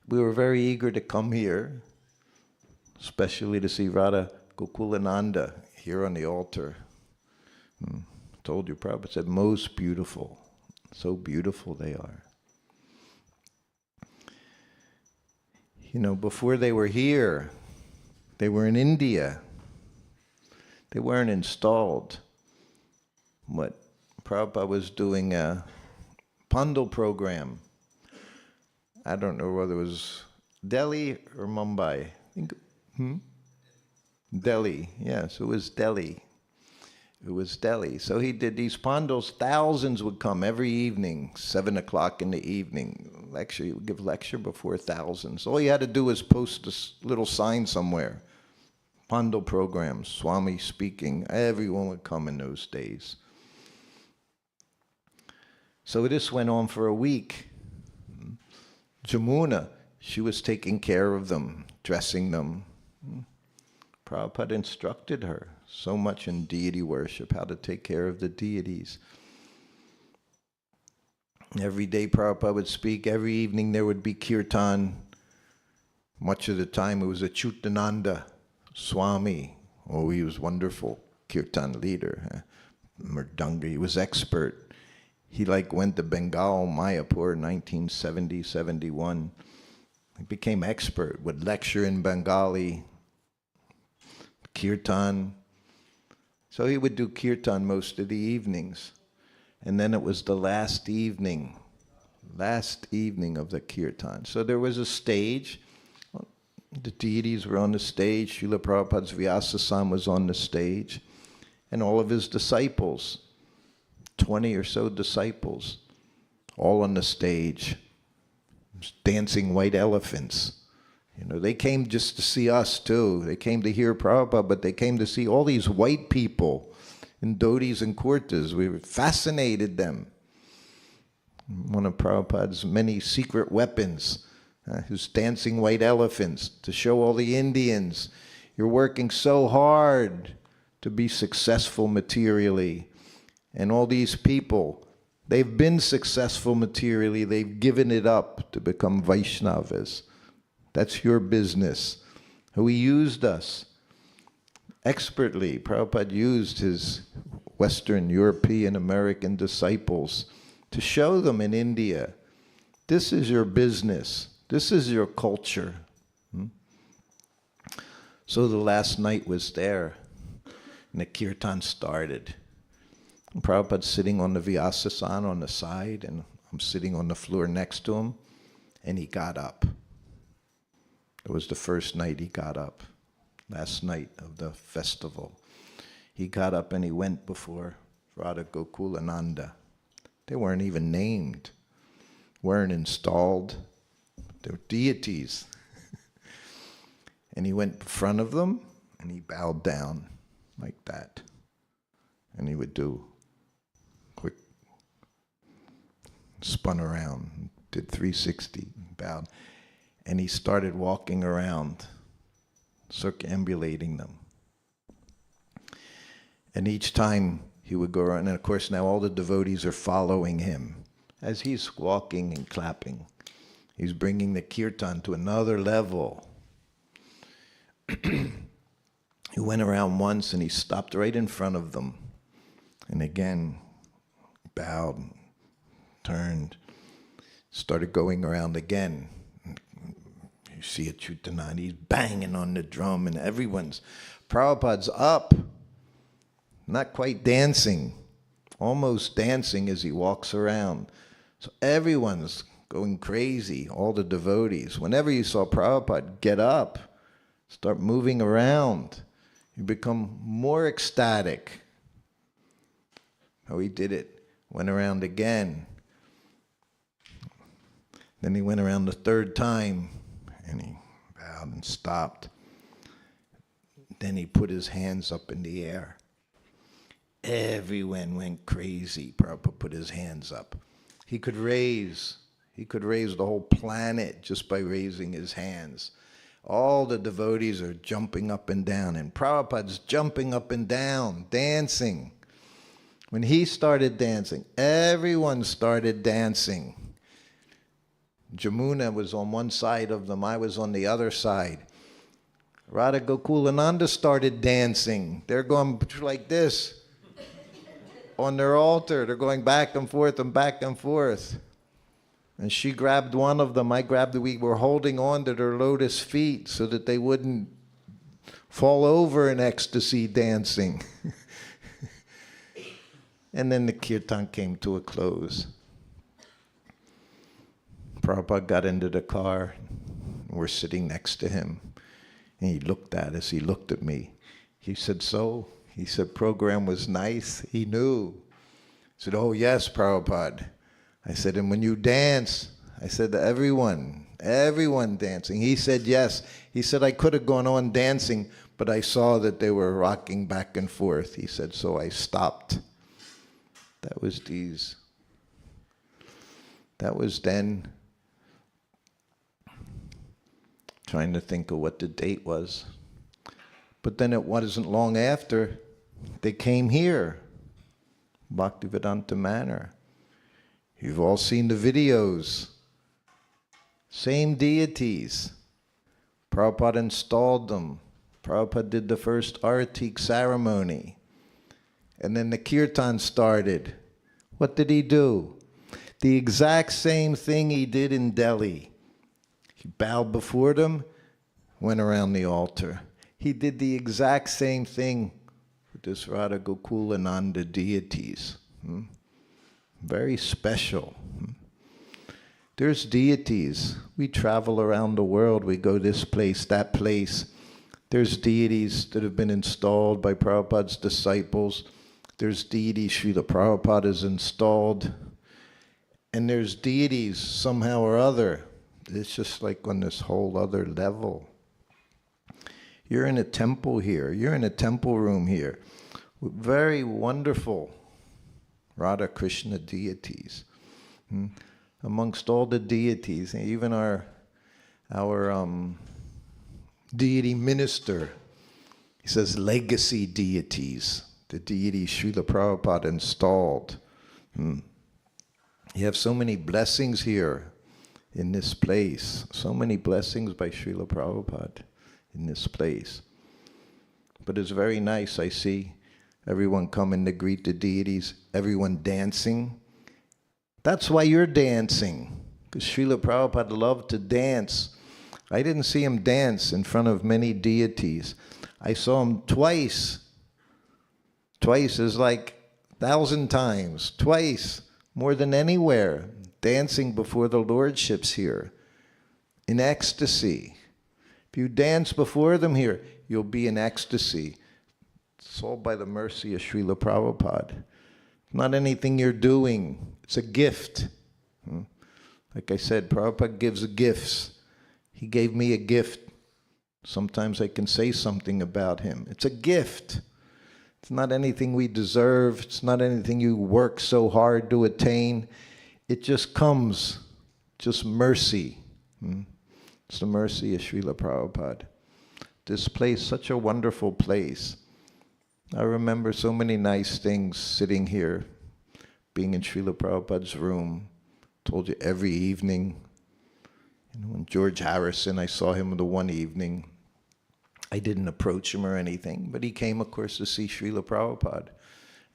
We were very eager to come here, especially to see Radha Gokulananda here on the altar. Told you, Prabhupada said, most beautiful. So beautiful they are. You know, before they were here, they were in India. They weren't installed. But Prabhupada was doing a Pandal program. I don't know whether it was Delhi or Mumbai. Delhi, yes, it was Delhi. It was Delhi. So he did these pandals. Thousands would come every evening, 7 o'clock in the evening. Lecture, he would give lecture before thousands. All you had to do was post a little sign somewhere. Pandal programs, Swami speaking. Everyone would come in those days. So this went on for a week. Jamuna, she was taking care of them, dressing them. Prabhupada instructed her so much in deity worship, how to take care of the deities. Every day Prabhupada would speak. Every evening there would be kirtan. Much of the time it was Achyutananda Swami. Oh, he was wonderful kirtan leader. Mridanga, he was expert. He went to Bengal, Mayapur, 1970, 71. He became expert, would lecture in Bengali, kirtan. So he would do kirtan most of the evenings. And then it was the last evening of the kirtan. So there was a stage. The deities were on the stage. Srila Prabhupada's Vyasa-san was on the stage. And all of his disciples, 20 or so disciples, all on the stage, dancing white elephants. You know, they came just to see us too. They came to hear Prabhupada, but they came to see all these white people in dhotis and kurtas. We fascinated them. One of Prabhupada's many secret weapons, his dancing white elephants, to show all the Indians, you're working so hard to be successful materially. And all these people, they've been successful materially, they've given it up to become Vaishnavas. That's your business. He used us expertly. Prabhupada used his Western, European, American disciples to show them in India, this is your business, this is your culture. So the last night was there, and the kirtan started. And Prabhupada's sitting on the Vyasasana on the side, and I'm sitting on the floor next to him, and he got up. It was the first night he got up, last night of the festival. He got up and he went before Radha Gokulananda. They weren't even named, weren't installed. They were deities. And he went in front of them and he bowed down like that. And he would do quick, spun around, did 360, bowed. And he started walking around, circumambulating them. And each time he would go around, and of course now all the devotees are following him. As he's walking and clapping, he's bringing the kirtan to another level. He went around once and he stopped right in front of them. And again, bowed, turned, started going around again. You see a Chutanani, he's banging on the drum and Prabhupada's up. Not quite dancing, almost dancing as he walks around. So everyone's going crazy, all the devotees. Whenever you saw Prabhupada get up, start moving around, you become more ecstatic. How he did it, went around again. Then he went around the third time, and he bowed and stopped. Then he put his hands up in the air. Everyone went crazy. Prabhupada put his hands up. He could raise the whole planet just by raising his hands. All the devotees are jumping up and down, and Prabhupada's jumping up and down, dancing. When he started dancing, everyone started dancing. Jamuna was on one side of them, I was on the other side. Radha Gokulananda started dancing. They're going like this. On their altar, they're going back and forth and back and forth. And she grabbed one of them, we were holding on to their lotus feet so that they wouldn't fall over in ecstasy dancing. And then the kirtan came to a close. Prabhupada got into the car, and we're sitting next to him. And he looked at us, he looked at me. He said, so? He said, program was nice. He knew. He said, oh yes, Prabhupada. I said, and when you dance, I said to everyone dancing. He said, yes. He said, I could have gone on dancing, but I saw that they were rocking back and forth. He said, so I stopped. That was these. That was then. Trying to think of what the date was. But then it wasn't long after they came here, Bhaktivedanta Manor. You've all seen the videos. Same deities. Prabhupada installed them. Prabhupada did the first artik ceremony. And then the kirtan started. What did he do? The exact same thing he did in Delhi. He bowed before them, went around the altar. He did the exact same thing with this Radha Gokulananda deities. Very special. There's deities. We travel around the world. We go this place, that place. There's deities that have been installed by Prabhupada's disciples. There's deities Srila Prabhupada has installed. And there's deities somehow or other It's just like on this whole other level. You're in a temple here. You're in a temple room here with very wonderful Radha Krishna deities. Amongst all the deities, and even our deity minister, he says legacy deities, the deities Srila Prabhupada installed. You have so many blessings here in this place, so many blessings by Srila Prabhupada in this place. But it's very nice, I see everyone coming to greet the deities, everyone dancing. That's why you're dancing, because Srila Prabhupada loved to dance. I didn't see him dance in front of many deities. I saw him twice. Twice is like 1,000 times. Twice, more than anywhere, dancing before the lordships here, in ecstasy. If you dance before them here, you'll be in ecstasy. It's all by the mercy of Srila Prabhupada. Not anything you're doing. It's a gift. Like I said, Prabhupada gives gifts. He gave me a gift. Sometimes I can say something about him. It's a gift. It's not anything we deserve. It's not anything you work so hard to attain. It just comes. Just mercy. It's the mercy of Srila Prabhupada. This place, such a wonderful place. I remember so many nice things sitting here, being in Srila Prabhupada's room. Told you every evening. When George Harrison, I saw him the one evening. I didn't approach him or anything, but he came, of course, to see Srila Prabhupada.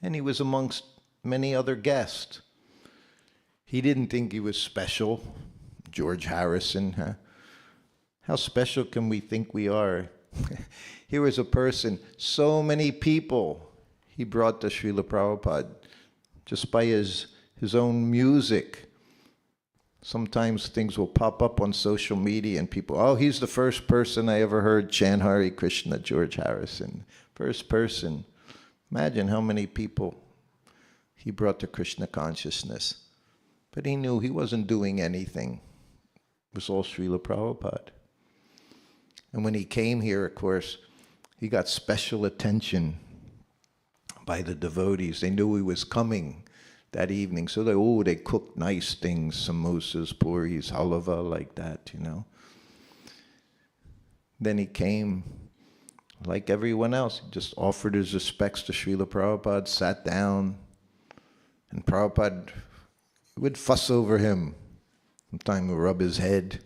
And he was amongst many other guests. He didn't think he was special. George Harrison, huh? How special can we think we are? Here was a person, so many people he brought to Srila Prabhupada just by his own music. Sometimes things will pop up on social media and people, oh, he's the first person I ever heard chant Hare Krishna, George Harrison. First person. Imagine how many people he brought to Krishna consciousness. But he knew he wasn't doing anything. It was all Srila Prabhupada. And when he came here, of course, he got special attention by the devotees. They knew he was coming that evening. So they cooked nice things, samosas, puris, halava, like that, Then he came, like everyone else, he just offered his respects to Srila Prabhupada, sat down, and Prabhupada would fuss over him. Sometimes he would rub his head,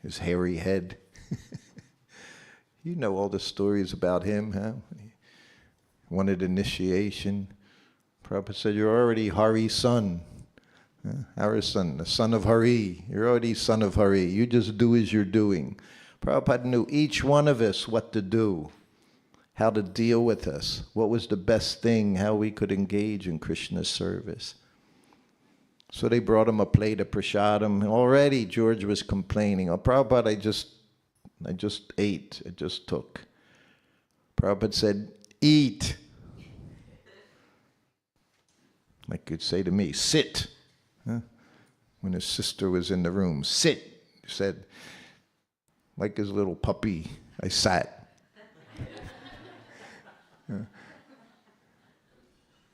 his hairy head. You know all the stories about him, huh? He wanted initiation. Prabhupada said, you're already Hari's son. Hari's son, the son of Hari. You're already son of Hari. You just do as you're doing. Prabhupada knew each one of us what to do, how to deal with us, what was the best thing, how we could engage in Krishna's service. So they brought him a plate of prasadam. Already George was complaining, oh, Prabhupada, I just ate, I just took. Prabhupada said, eat. Like you'd say to me, sit. Huh? When his sister was in the room, sit. He said, like his little puppy, I sat.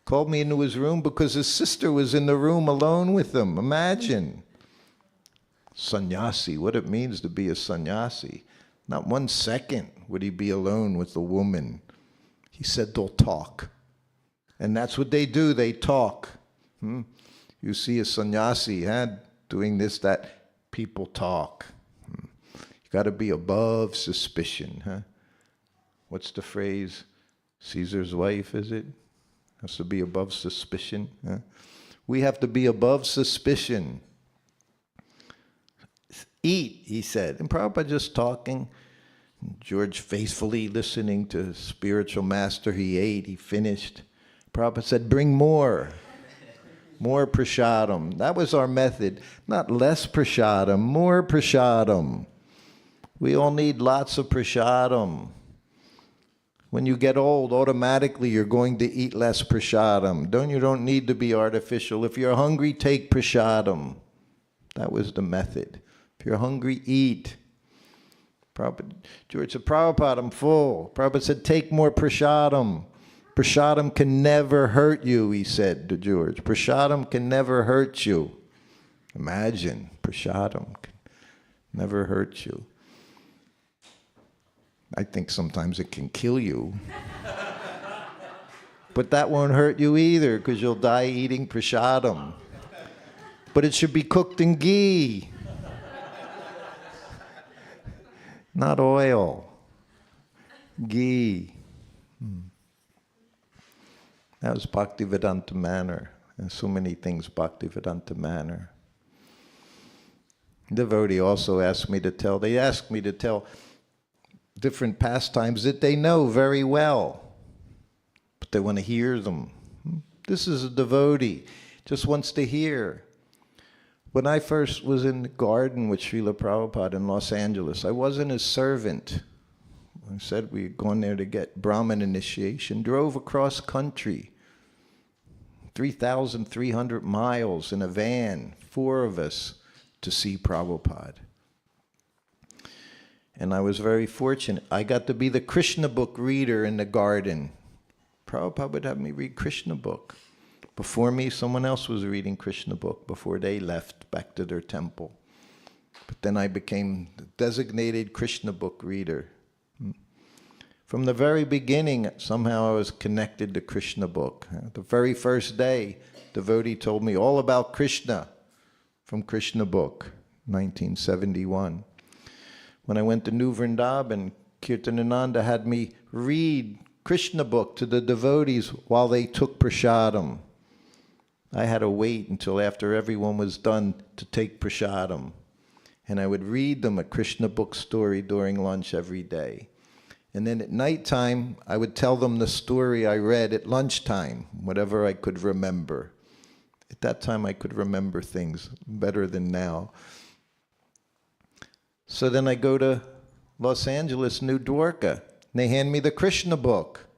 Called me into his room because his sister was in the room alone with him. Imagine. Sannyasi, what it means to be a sannyasi. Not 1 second would he be alone with the woman. He said they'll talk. And that's what they do, they talk. You see a sannyasi doing this, that, people talk. You got to be above suspicion. What's the phrase? Caesar's wife, is it? Has to be above suspicion. We have to be above suspicion. Eat, he said. And Prabhupada just talking. George faithfully listening to his spiritual master. He ate, he finished. Prabhupada said, bring more. More prasadam. That was our method. Not less prasadam, more prasadam. We all need lots of prasadam. When you get old, automatically you're going to eat less prasadam. You don't need to be artificial. If you're hungry, take prasadam. That was the method. If you're hungry, eat. George said, Prabhupada, I'm full. Prabhupada said, take more prasadam. Prasadam can never hurt you, he said to George. Prasadam can never hurt you. Imagine, prasadam can never hurt you. I think sometimes it can kill you. But that won't hurt you either, because you'll die eating prasadam. But it should be cooked in ghee, not oil. Ghee. That was Bhaktivedanta Manor. And so many things Bhaktivedanta Manor. Devotee also asked me to tell, they asked me to tell different pastimes that they know very well, but they want to hear them. This is a devotee, just wants to hear. When I first was in the garden with Srila Prabhupada in Los Angeles, I wasn't his servant. I said we had gone there to get Brahmin initiation, drove across country, 3,300 miles in a van, 4 of us, to see Prabhupada. And I was very fortunate. I got to be the Krishna book reader in the garden. Prabhupada would have me read Krishna book. Before me, someone else was reading Krishna book before they left back to their temple. But then I became the designated Krishna book reader. From the very beginning, somehow I was connected to Krishna book. The very first day, devotee told me all about Krishna from Krishna book, 1971. When I went to New Vrindavan, Kirtanananda had me read Krishna book to the devotees while they took prasadam. I had to wait until after everyone was done to take prasadam. And I would read them a Krishna book story during lunch every day. And then at nighttime, I would tell them the story I read at lunchtime, whatever I could remember. At that time, I could remember things better than now. So then I go to Los Angeles, New Dwarka, and they hand me the Krishna book.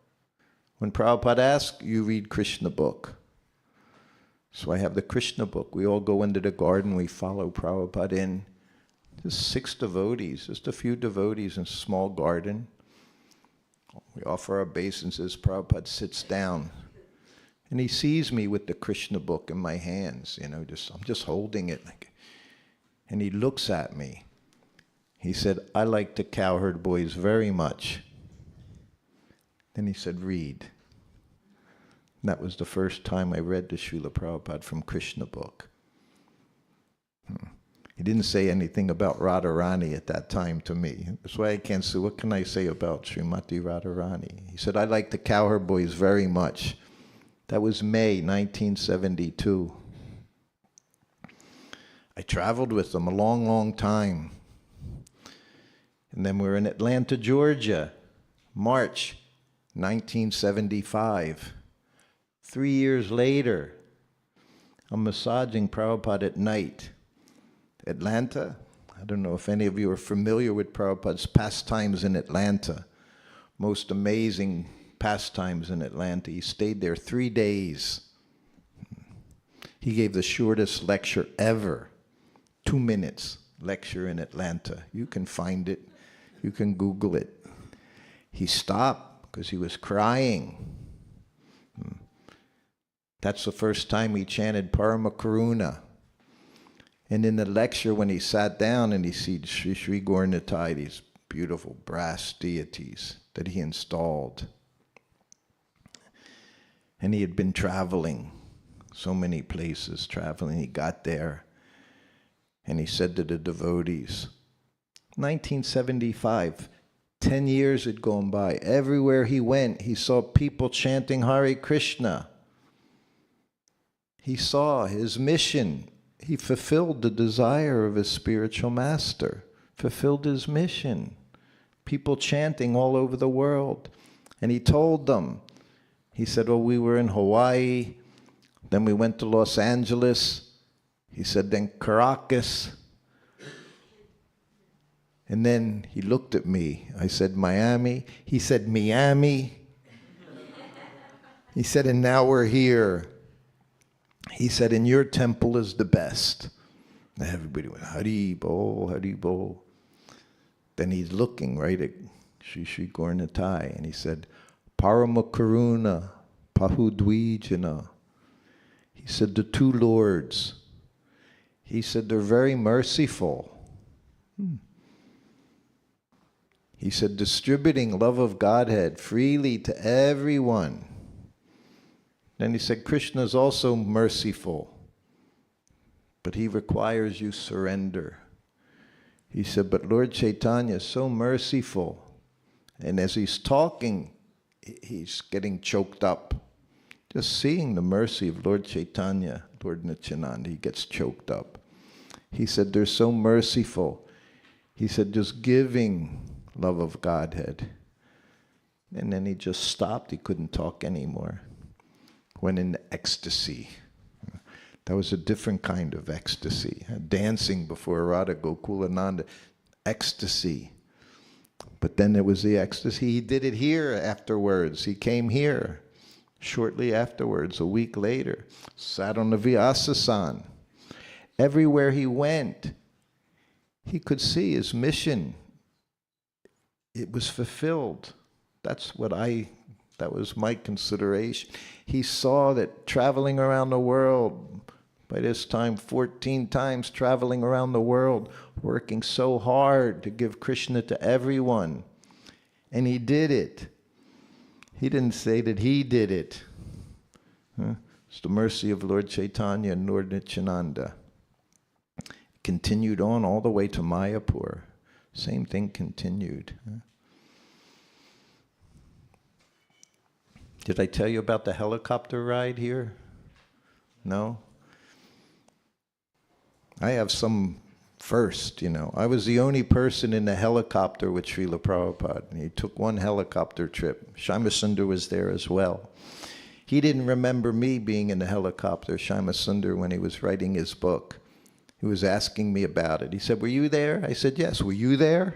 When Prabhupada asks, you read Krishna book. So I have the Krishna book. We all go into the garden, we follow Prabhupada in. Just 6 devotees, just a few devotees in a small garden. We offer our obeisances. Prabhupada sits down. And he sees me with the Krishna book in my hands, you know, I'm just holding it. And he looks at me. He said, I like the cowherd boys very much. Then he said, read. And that was the first time I read the Srila Prabhupada from Krishna book. He didn't say anything about Radharani at that time to me. That's why I can't say, what can I say about Srimati Radharani? He said, I like the cowherd boys very much. That was May 1972. I traveled with them a long, long time. And then we were in Atlanta, Georgia, March 1975. 3 years later, I'm massaging Prabhupada at night. Atlanta, I don't know if any of you are familiar with Prabhupada's pastimes in Atlanta. Most amazing pastimes in Atlanta. He stayed there 3 days. He gave the shortest lecture ever. 2 minutes lecture in Atlanta. You can find it. You can Google it. He stopped because he was crying. That's the first time he chanted Parama Karuna. And in the lecture, when he sat down and he sees Sri Sri Gaura-Nitai, these beautiful brass deities that he installed. And he had been traveling, so many places traveling. He got there and he said to the devotees, 1975, 10 years had gone by. Everywhere he went, he saw people chanting Hare Krishna. He saw his mission. He fulfilled the desire of his spiritual master, fulfilled his mission. People chanting all over the world. And he told them, he said, well, we were in Hawaii, then we went to Los Angeles. He said, then Caracas. And then he looked at me. I said, Miami. He said, Miami. He said, and now we're here. He said, and your temple is the best. And everybody went, Hari Bol, Hari Bol. Then he's looking right at Shri Shri Gauranatai, and he said, Paramakaruna Pahudwijana. He said, the two lords. He said, they're very merciful. He said, distributing love of Godhead freely to everyone. Then he said, Krishna is also merciful, but he requires you surrender. He said, but Lord Chaitanya is so merciful. And as he's talking, he's getting choked up. Just seeing the mercy of Lord Chaitanya, Lord Nityananda, he gets choked up. He said, they're so merciful. He said, just giving love of Godhead. And then he just stopped. He couldn't talk anymore. Went into ecstasy. That was a different kind of ecstasy. Dancing before Radha Gokulananda. Ecstasy. But then there was the ecstasy. He did it here afterwards. He came here shortly afterwards, a week later. Sat on the Vyasasan. Everywhere he went, he could see his mission. It was fulfilled. That was my consideration. He saw that traveling around the world, by this time 14 times traveling around the world, working so hard to give Krishna to everyone. And he did it. He didn't say that he did it. It's the mercy of Lord Chaitanya and Lord Nityananda. Continued on all the way to Mayapur. Same thing continued. Did I tell you about the helicopter ride here? No? I have some first, you know. I was the only person in the helicopter with Srila Prabhupada. He took one helicopter trip. Shyamasundar was there as well. He didn't remember me being in the helicopter, Shyamasundar, when he was writing his book. He was asking me about it. He said, were you there? I said, yes. Were you there?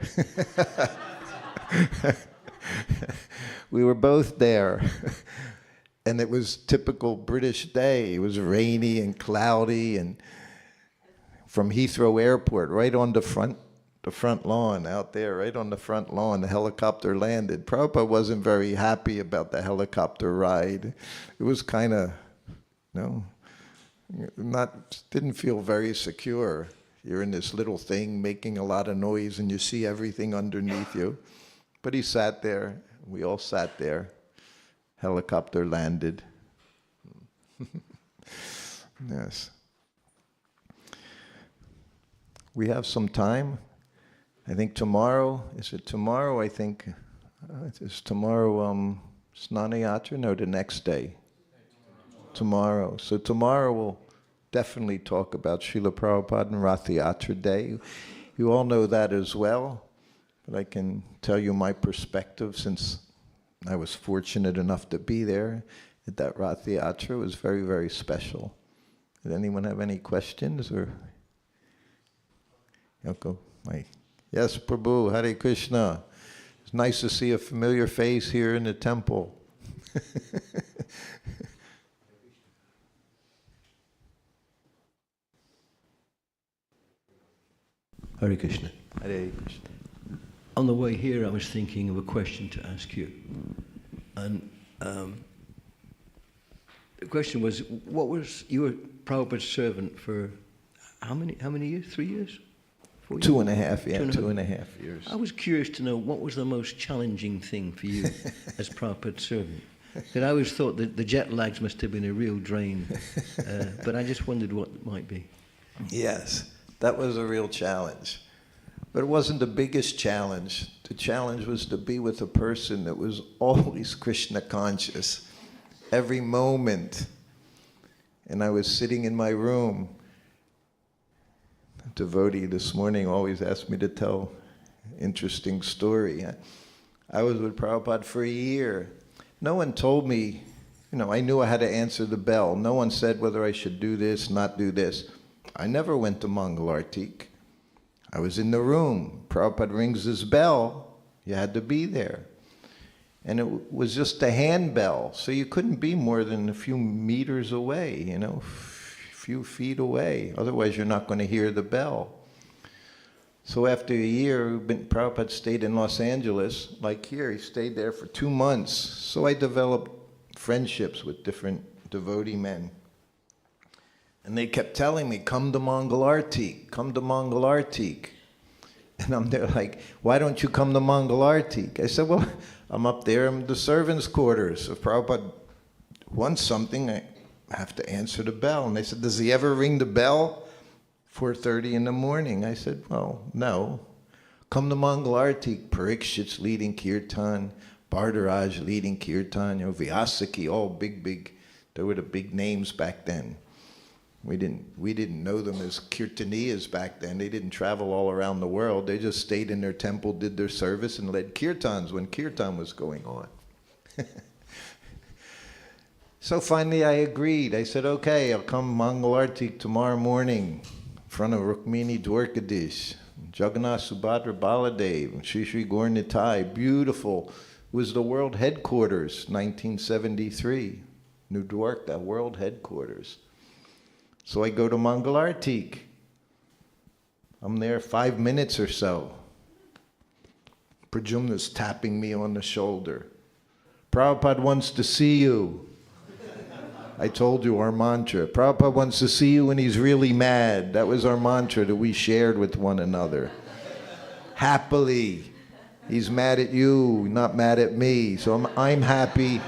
We were both there. And it was typical British day. It was rainy and cloudy, and from Heathrow Airport, right on the front lawn out there, right on the front lawn, the helicopter landed. Prabhupada wasn't very happy about the helicopter ride. It was kind of, didn't feel very secure. You're in this little thing making a lot of noise and you see everything underneath you. But he sat there, we all sat there. Helicopter landed. Yes. We have some time. I think tomorrow, is it tomorrow? I think, is tomorrow Snana Yatra? No, the next day. Tomorrow. So tomorrow we'll definitely talk about Srila Prabhupada and Rath Yatra Day. You all know that as well, but I can tell you my perspective since I was fortunate enough to be there at that Rath Yatra. It was very, very special. Did anyone have any questions or? Yoko, yes, Prabhu, Hare Krishna. It's nice to see a familiar face here in the temple. Hare Krishna. Hare Krishna. On the way here, I was thinking of a question to ask you. And the question was, you were Prabhupada's servant for how many years? 3 years? 4 years? 2.5, yeah, 2.5 years. I was curious to know what was the most challenging thing for you as Prabhupada's servant. Because I always thought that the jet lags must have been a real drain, but I just wondered what it might be. Yes, that was a real challenge. But it wasn't the biggest challenge. The challenge was to be with a person that was always Krishna conscious, every moment. And I was sitting in my room. A devotee this morning always asked me to tell an interesting story. I was with Prabhupada for a year. No one told me, I knew I had to answer the bell. No one said whether I should do this, not do this. I never went to Mangalartik. I was in the room. Prabhupada rings his bell. You had to be there. And it was just a handbell, so you couldn't be more than a few meters away, a few feet away. Otherwise, you're not going to hear the bell. So after a year, Prabhupada stayed in Los Angeles, like here. He stayed there for 2 months. So I developed friendships with different devotee men. And they kept telling me, come to Mangalartik, come to Mangalartik. And I'm there like, why don't you come to Mangalartik? I said, well, I'm up there in the servants' quarters. If Prabhupada wants something, I have to answer the bell. And they said, does he ever ring the bell? 4:30 in the morning. I said, well, no. Come to Mangalartik, Parikshit's leading kirtan, Bhardaraj leading kirtan, Vyasaki, all big, they were the big names back then. We didn't know them as kirtaniyas back then. They didn't travel all around the world. They just stayed in their temple, did their service, and led kirtans when kirtan was going on. So finally I agreed. I said, okay, I'll come Mangalartik tomorrow morning in front of Rukmini Dwarkadish, Jagannath Subhadra Baladev, Shri Gaur Nitai. Beautiful. It was the world headquarters, 1973. New Dwarka, world headquarters. So I go to Mangalartik. I'm there 5 minutes or so. Pradyumna's tapping me on the shoulder. Prabhupada wants to see you. I told you our mantra. Prabhupada wants to see you when he's really mad. That was our mantra that we shared with one another. Happily. He's mad at you, not mad at me. So I'm happy.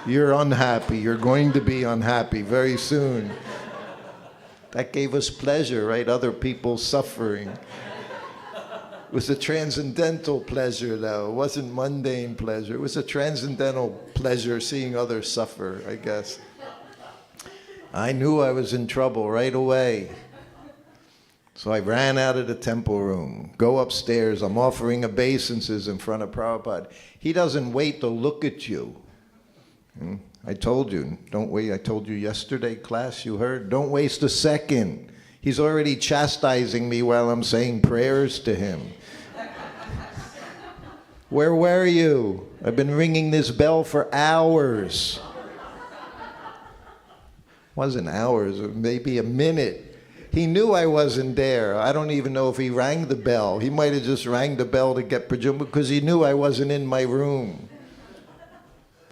You're unhappy. You're going to be unhappy very soon. That gave us pleasure, right? Other people suffering. It was a transcendental pleasure, though. It wasn't mundane pleasure. It was a transcendental pleasure seeing others suffer, I guess. I knew I was in trouble right away. So I ran out of the temple room, go upstairs. I'm offering obeisances in front of Prabhupada. He doesn't wait to look at you. I told you, don't wait. I told you yesterday, class, you heard? Don't waste a second. He's already chastising me while I'm saying prayers to him. Where were you? I've been ringing this bell for hours. Wasn't hours, maybe a minute. He knew I wasn't there. I don't even know if he rang the bell. He might have just rang the bell to get Pradyumna because he knew I wasn't in my room.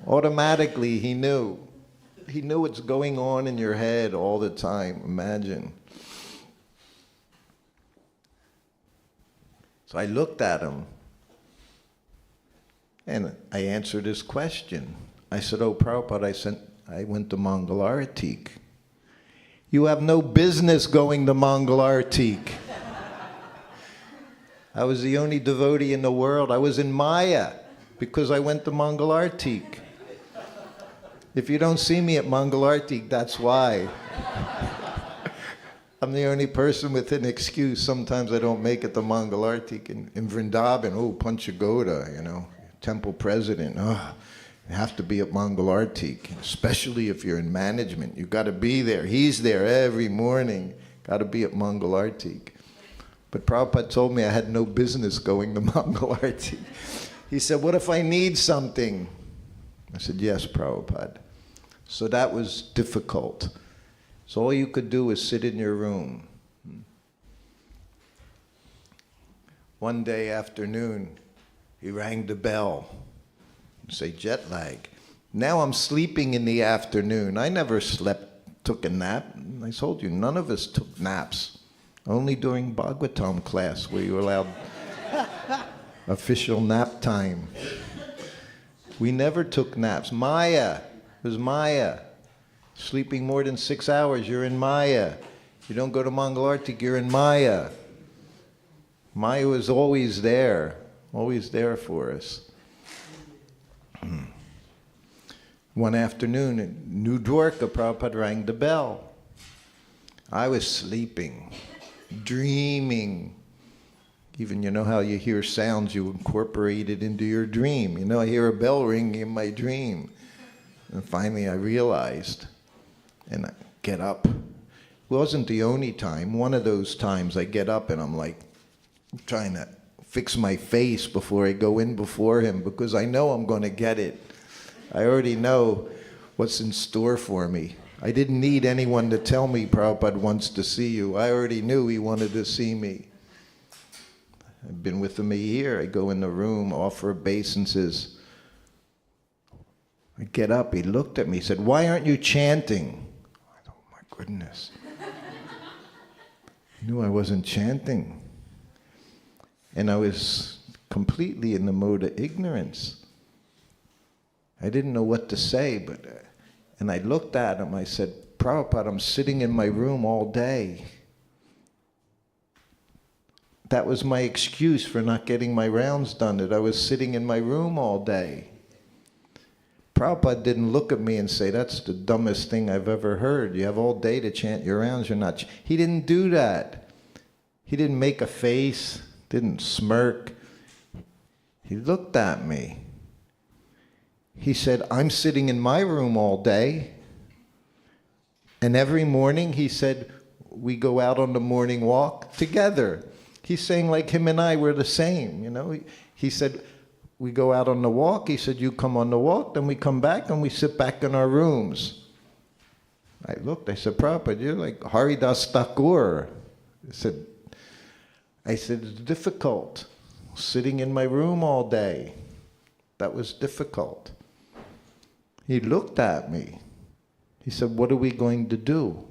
Automatically, he knew. He knew what's going on in your head all the time. Imagine. So I looked at him, and I answered his question. I said, oh, Prabhupada, I went to Mangalartik. You have no business going to Mangalartik. I was the only devotee in the world. I was in Maya because I went to Mangalartik. If you don't see me at Mangalartik, that's why. I'm the only person with an excuse. Sometimes I don't make it to Mangalartik. In Vrindavan, oh, Panchagoda, you know, temple president. Oh, you have to be at Mangalartik, especially if you're in management. You've got to be there. He's there every morning. Got to be at Mangalartik. But Prabhupada told me I had no business going to Mangalartik. He said, what if I need something? I said, yes, Prabhupada. So that was difficult. So all you could do was sit in your room. One day afternoon, he rang the bell. Say, jet lag. Now I'm sleeping in the afternoon. I never took a nap. I told you, none of us took naps. Only during Bhagavatam class were you allowed official nap time. We never took naps. Maya, it was Maya. Sleeping more than 6 hours, you're in Maya. You don't go to Mangalartik, you're in Maya. Maya was always there for us. One afternoon in New Dwarka, Prabhupada rang the bell. I was sleeping, dreaming. Even, you know how you hear sounds, you incorporate it into your dream. You know, I hear a bell ringing in my dream. And finally I realized, and I get up. It wasn't the only time. One of those times I get up and I'm like trying to fix my face before I go in before him because I know I'm going to get it. I already know what's in store for me. I didn't need anyone to tell me Prabhupada wants to see you. I already knew he wanted to see me. I've been with him a year. I go in the room, offer obeisances. I get up, he looked at me, he said, "Why aren't you chanting?" I thought, "Oh my goodness." I knew I wasn't chanting. And I was completely in the mode of ignorance. I didn't know what to say, and I looked at him, I said, "Prabhupada, I'm sitting in my room all day." That was my excuse for not getting my rounds done, that I was sitting in my room all day. Prabhupada didn't look at me and say, "That's the dumbest thing I've ever heard. You have all day to chant your rounds, you're not." He didn't do that. He didn't make a face, didn't smirk. He looked at me. He said, "I'm sitting in my room all day. And every morning," he said, "we go out on the morning walk together." He's saying like him and I were the same, you know. He said, "We go out on the walk." He said, "You come on the walk, then we come back and we sit back in our rooms." I looked, I said, "Prabhupada, you're like Haridas Thakur." I said, "It's difficult, sitting in my room all day. That was difficult." He looked at me. He said, "What are we going to do?"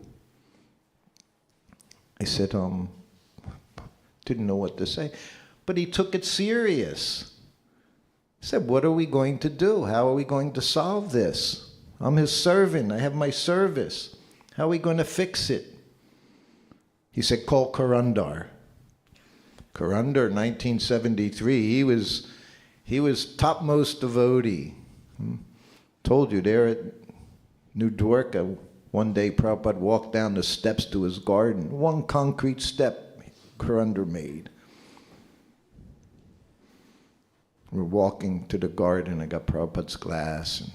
I said, didn't know what to say. But he took it serious. He said, "What are we going to do? How are we going to solve this? I'm his servant. I have my service. How are we going to fix it?" He said, "Call Karandar." Karandar, 1973, he was topmost devotee. Told you, there at New Dwarka, one day Prabhupada walked down the steps to his garden. One concrete step Karandar made. We're walking to the garden. I got Prabhupada's glass. And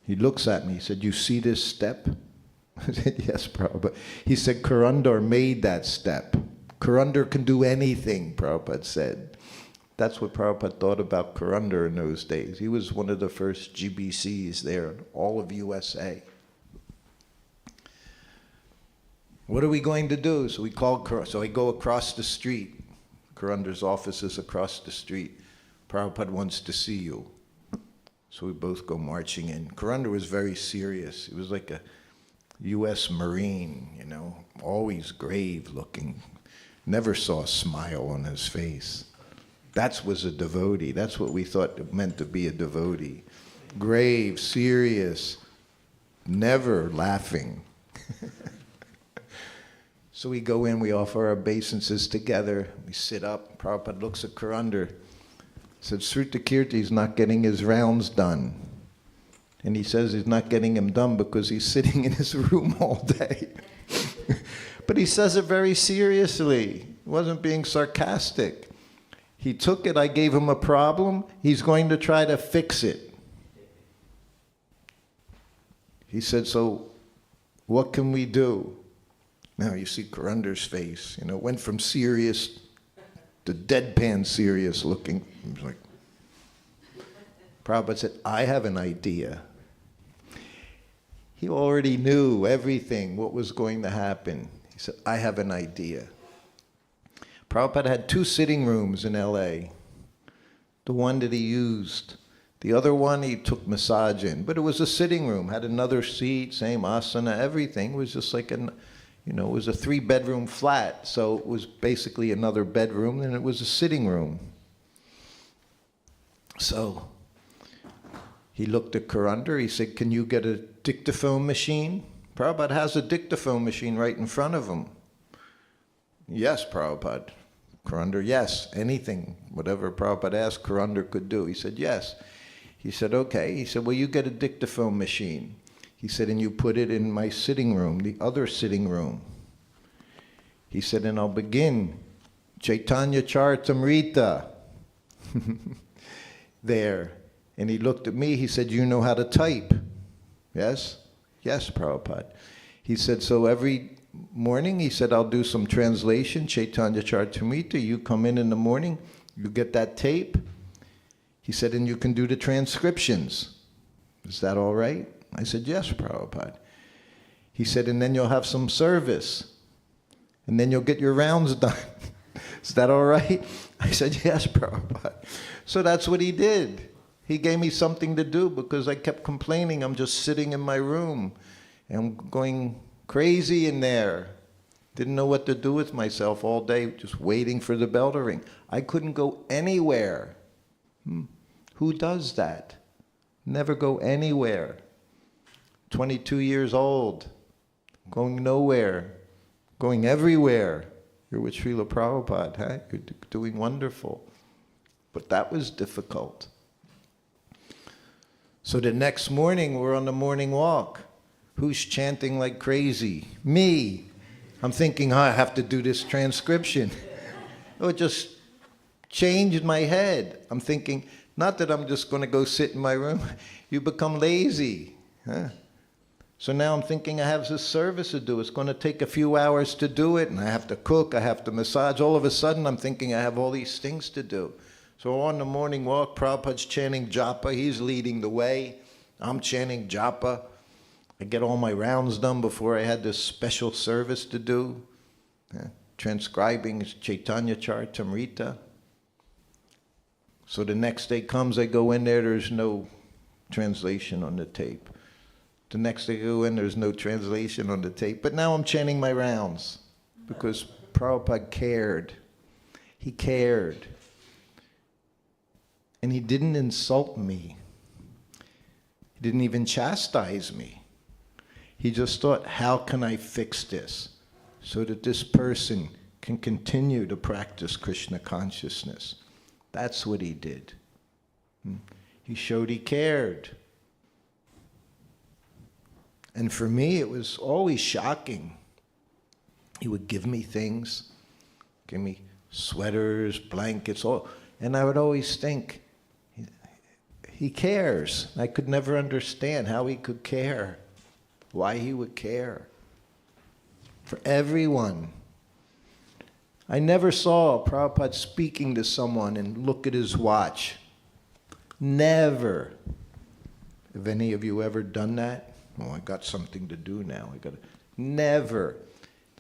he looks at me. He said, "You see this step?" I said, "Yes, Prabhupada." He said, "Karandar made that step. Karandar can do anything," Prabhupada said. That's what Prabhupada thought about Karandar in those days. He was one of the first GBCs there in all of USA. What are we going to do? So we called, so I go across the street. Karandar's office is across the street. "Prabhupada wants to see you." So we both go marching in. Karandar was very serious. He was like a U.S. Marine, you know, always grave looking. Never saw a smile on his face. That was a devotee. That's what we thought it meant to be a devotee. Grave, serious, never laughing. So we go in, we offer our obeisances together, we sit up. Prabhupada looks at Karandar, said, "Shruti Kirti's not getting his rounds done." And he says he's not getting them done because he's sitting in his room all day. But he says it very seriously. He wasn't being sarcastic. He took it, I gave him a problem, he's going to try to fix it. He said, "So what can we do?" Now you see Karandar's face, you know, went from serious to deadpan serious looking. He was like, Prabhupada said, "I have an idea." He already knew everything, what was going to happen. He said, "I have an idea." Prabhupada had 2 sitting rooms in LA. The one that he used. The other one he took massage in. But it was a sitting room, had another seat, same asana, everything. It was just like it was a 3-bedroom flat. So it was basically another bedroom, and it was a sitting room. So he looked at Karandar, he said, "Can you get a dictaphone machine?" Prabhupada has a dictaphone machine right in front of him. "Yes, Prabhupada." Karandar, "Yes, anything, whatever Prabhupada asked, Karandar could do." He said, "Yes." He said, "Okay." He said, "Well, you get a dictaphone machine." He said, "And you put it in my sitting room, the other sitting room." He said, "And I'll begin Caitanya-Caritāmṛta there." And he looked at me, he said, "You know how to type?" "Yes?" "Yes, Prabhupada." He said, "So every morning," he said, "I'll do some translation, Caitanya-Caritāmṛta. You come in the morning, you get that tape." He said, "And you can do the transcriptions. Is that all right?" I said, "Yes, Prabhupada." He said, and then you'll have some service. And then you'll get your rounds done. Is that all right? I said, yes, Prabhupada. So that's what he did. He gave me something to do because I kept complaining. I'm just sitting in my room and I'm going crazy in there. Didn't know what to do with myself all day, just waiting for the bell to ring. I couldn't go anywhere. Who does that? Never go anywhere. 22 years old, going nowhere, going everywhere. You're with Srila Prabhupada, huh? You're doing wonderful. But that was difficult. So the next morning, we're on the morning walk. Who's chanting like crazy? Me. I'm thinking, I have to do this transcription. Oh, it just changed my head. I'm thinking, not that I'm just going to go sit in my room. You become lazy. Huh? So now I'm thinking I have this service to do. It's going to take a few hours to do it, and I have to cook, I have to massage. All of a sudden, I'm thinking I have all these things to do. So on the morning walk, Prabhupada's chanting japa. He's leading the way. I'm chanting japa. I get all my rounds done before I had this special service to do. Transcribing Caitanya-Caritāmṛta. So the next day comes, I go in there, there's no translation on the tape. The next day I go in, there's no translation on the tape. But now I'm chanting my rounds because Prabhupada cared. He cared. And he didn't insult me. He didn't even chastise me. He just thought, how can I fix this so that this person can continue to practice Krishna consciousness? That's what he did. He showed he cared. And for me, it was always shocking. He would give me things, give me sweaters, blankets, all, and I would always think, he cares. I could never understand how he could care, why he would care. For everyone. I never saw Prabhupada speaking to someone and look at his watch. Never. Have any of you ever done that? Oh, I got something to do now. Never.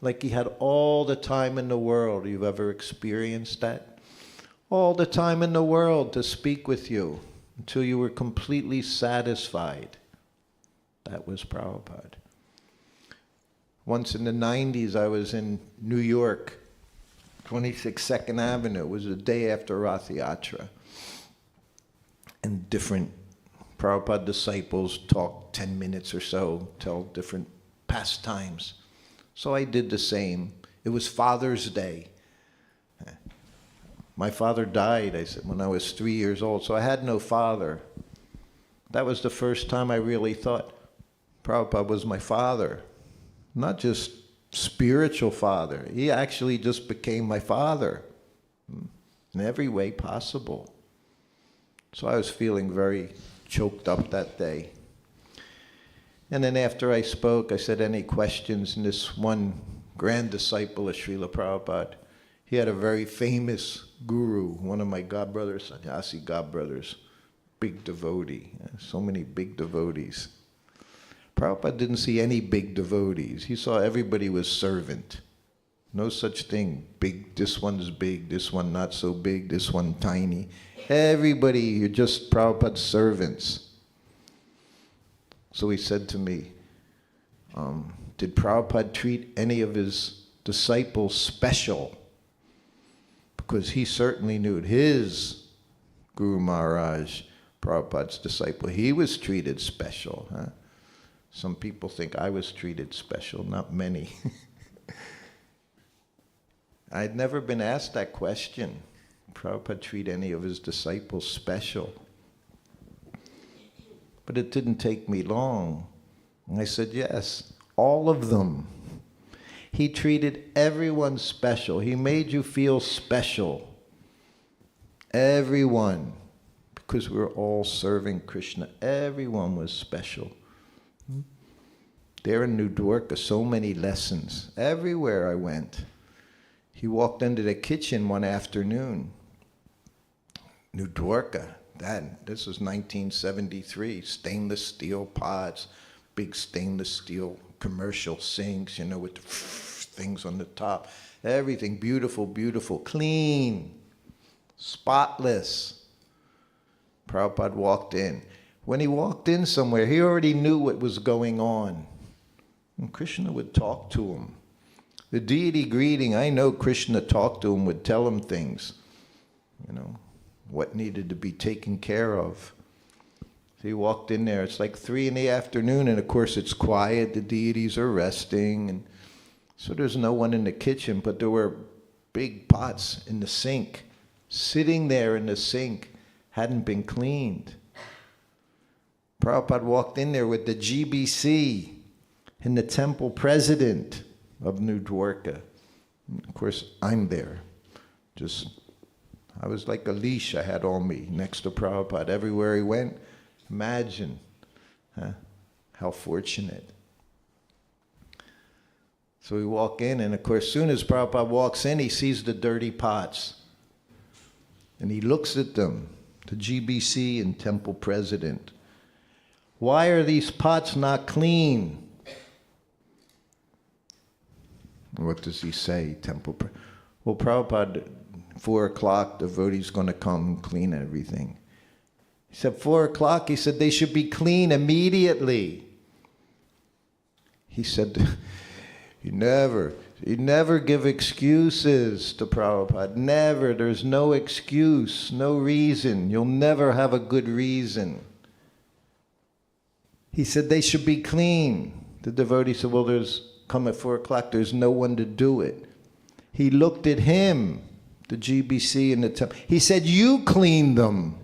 Like he had all the time in the world. You've ever experienced that? All the time in the world to speak with you until you were completely satisfied. That was Prabhupada. Once in the 90s, I was in New York, 26 2nd Avenue. It was the day after Rath Yatra. And different Prabhupada disciples talked 10 minutes or so, tell different pastimes. So I did the same. It was Father's Day. My father died, I said, when I was 3 years old, so I had no father. That was the first time I really thought Prabhupada was my father. Not just spiritual father. He actually just became my father in every way possible. So I was feeling very choked up that day. And then after I spoke, I said, any questions? And this one grand disciple of Srila Prabhupada, he had a very famous guru, one of my godbrothers, sannyasi godbrothers, big devotee. So many big devotees. Prabhupada didn't see any big devotees. He saw everybody was servant. No such thing. Big, this one's big, this one not so big, this one tiny. Everybody, you're just Prabhupada's servants. So he said to me, did Prabhupada treat any of his disciples special? Because he certainly knew his Guru Maharaj, Prabhupada's disciple, he was treated special. Huh? Some people think I was treated special, not many. I'd never been asked that question. Prabhupada treat any of his disciples special? But it didn't take me long. And I said, yes, all of them. He treated everyone special. He made you feel special. Everyone. Because we were all serving Krishna. Everyone was special. There in New Dwarka, so many lessons. Everywhere I went. He walked into the kitchen one afternoon. New Dwarka. This was 1973. Stainless steel pots, big stainless steel commercial sinks, you know, with the things on the top. Everything beautiful, beautiful, clean, spotless. Prabhupada walked in. When he walked in somewhere, he already knew what was going on. And Krishna would talk to him. The deity greeting, I know Krishna talked to him, would tell him things, you know, what needed to be taken care of. So he walked in there, it's like 3 PM, and of course it's quiet, the deities are resting, and so there's no one in the kitchen, but there were big pots in the sink, sitting there in the sink, hadn't been cleaned. Prabhupada walked in there with the GBC and the temple president of New Dwarka. And of course, I'm there. I was like a leash I had on me next to Prabhupada. Everywhere he went, imagine how fortunate. So we walk in, and of course, as soon as Prabhupada walks in, he sees the dirty pots. And he looks at them, the GBC and temple president. Why are these pots not clean? What does he say, Well, Prabhupada, 4 o'clock, the devotee's going to come and clean everything. He said, 4 o'clock? He said, they should be clean immediately. He said, you never give excuses to Prabhupada. Never. There's no excuse, no reason. You'll never have a good reason. He said, they should be clean. The devotee said, well, come at 4 o'clock, there's no one to do it. He looked at him, the GBC and the temple. He said, you clean them.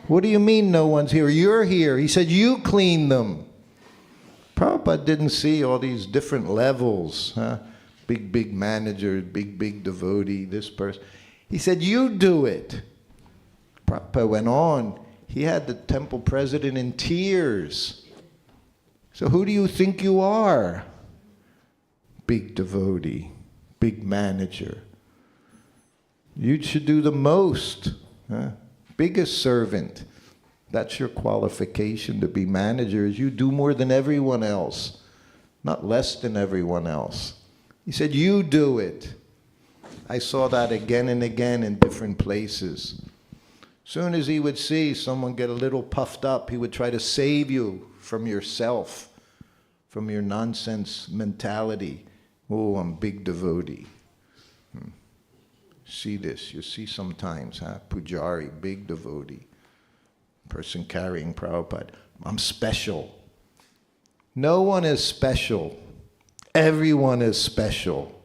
What do you mean no one's here? You're here. He said, you clean them. Prabhupada didn't see all these different levels. Big manager, big devotee, this person. He said, you do it. Prabhupada went on. He had the temple president in tears. So who do you think you are? Big devotee, big manager. You should do the most. Biggest servant. That's your qualification to be manager, is you do more than everyone else, not less than everyone else. He said, you do it. I saw that again and again in different places. Soon as he would see someone get a little puffed up, he would try to save you from yourself, from your nonsense mentality. Oh, I'm big devotee. See this, you see sometimes, Pujari, big devotee. Person carrying Prabhupada. I'm special. No one is special. Everyone is special.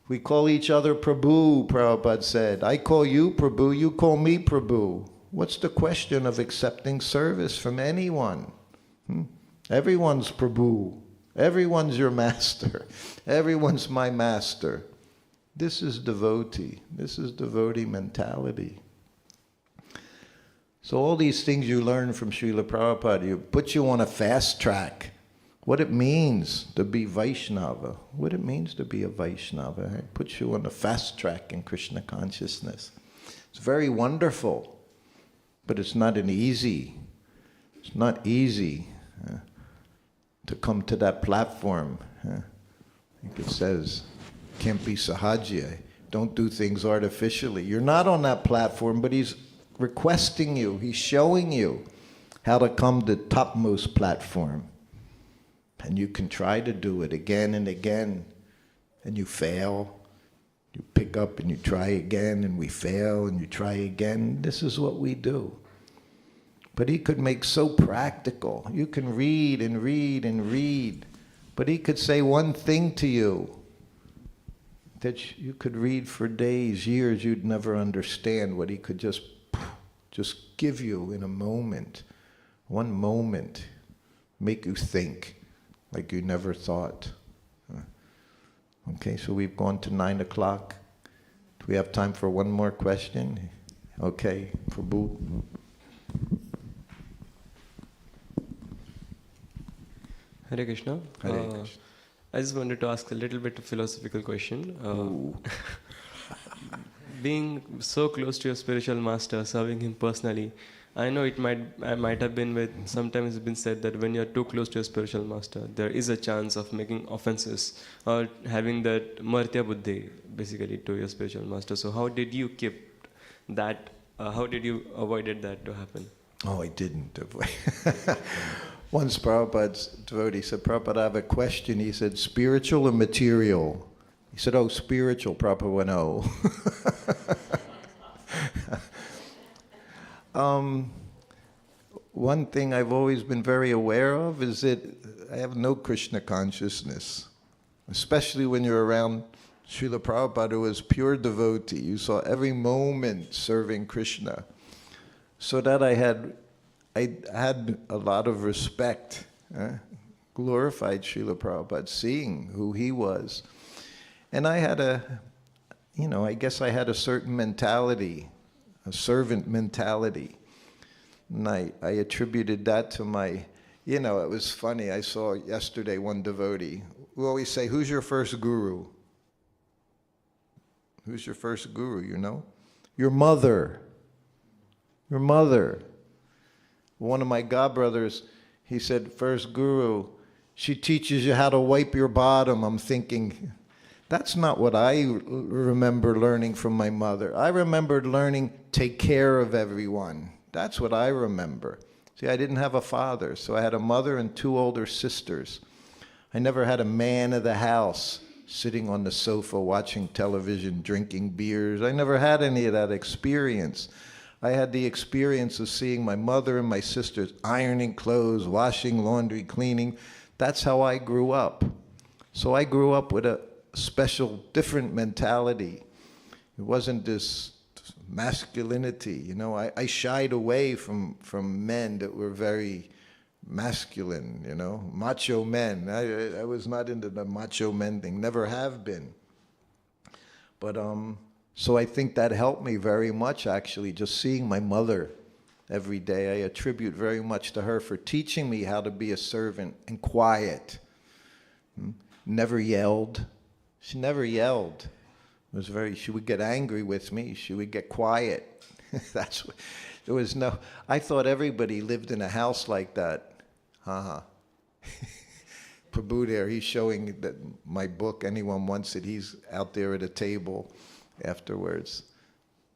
We call each other Prabhu, Prabhupada said. I call you Prabhu, you call me Prabhu. What's the question of accepting service from anyone? Everyone's Prabhu. Everyone's your master. Everyone's my master. This is devotee. This is devotee mentality. So all these things you learn from Srila Prabhupada, put you on a fast track. What it means to be Vaishnava, what it means to be a Vaishnava. It puts you on a fast track in Krishna consciousness. It's very wonderful, but it's not easy to come to that platform. I think it says, can't be sahaja, don't do things artificially. You're not on that platform, but he's requesting you, he's showing you how to come to the topmost platform. And you can try to do it again and again, and you fail. You pick up and you try again, and we fail, and you try again. This is what we do. But he could make so practical. You can read and read and read, but he could say one thing to you that you could read for days, years, you'd never understand what he could just give you in a moment. One moment, make you think like you never thought. Okay, so we've gone to 9 o'clock. Do we have time for one more question? Okay, Prabhu. Hare Krishna. Hare Krishna. I just wanted to ask a little bit of philosophical question. Being so close to your spiritual master, serving him personally, I know it might have been with, sometimes it's been said that when you're too close to a spiritual master, there is a chance of making offenses or having that martya buddhi basically to your spiritual master. So how did you keep that, how did you avoided that to happen? Oh, I didn't avoid. Once Prabhupada's devotee said, Prabhupada, I have a question. He said, spiritual or material? He said, oh, spiritual. Prabhupada went, oh. One thing I've always been very aware of is that I have no Krishna consciousness, especially when you're around Srila Prabhupada, who was pure devotee. You saw every moment serving Krishna. So that I had a lot of respect, glorified Srila Prabhupada, seeing who he was. And I had I guess I had a certain mentality, a servant mentality. And I attributed that to my, it was funny. I saw yesterday one devotee who always say, who's your first guru? Who's your first guru, Your mother. Your mother. One of my godbrothers, he said, first guru, she teaches you how to wipe your bottom. I'm thinking, that's not what I remember learning from my mother. I remembered learning, take care of everyone. That's what I remember. See, I didn't have a father, so I had a mother and 2 older sisters. I never had a man of the house sitting on the sofa watching television, drinking beers. I never had any of that experience. I had the experience of seeing my mother and my sisters ironing clothes, washing laundry, cleaning. That's how I grew up. So I grew up with a special, different mentality. It wasn't this masculinity, I shied away from men that were very masculine, macho men. I was not into the macho men thing, never have been. But so I think that helped me very much, actually, just seeing my mother every day. I attribute very much to her for teaching me how to be a servant and quiet. Never yelled. She never yelled. She would get angry with me. She would get quiet. There was no, I thought everybody lived in a house like that. Prabhu there, he's showing that my book, anyone wants it, he's out there at a table afterwards.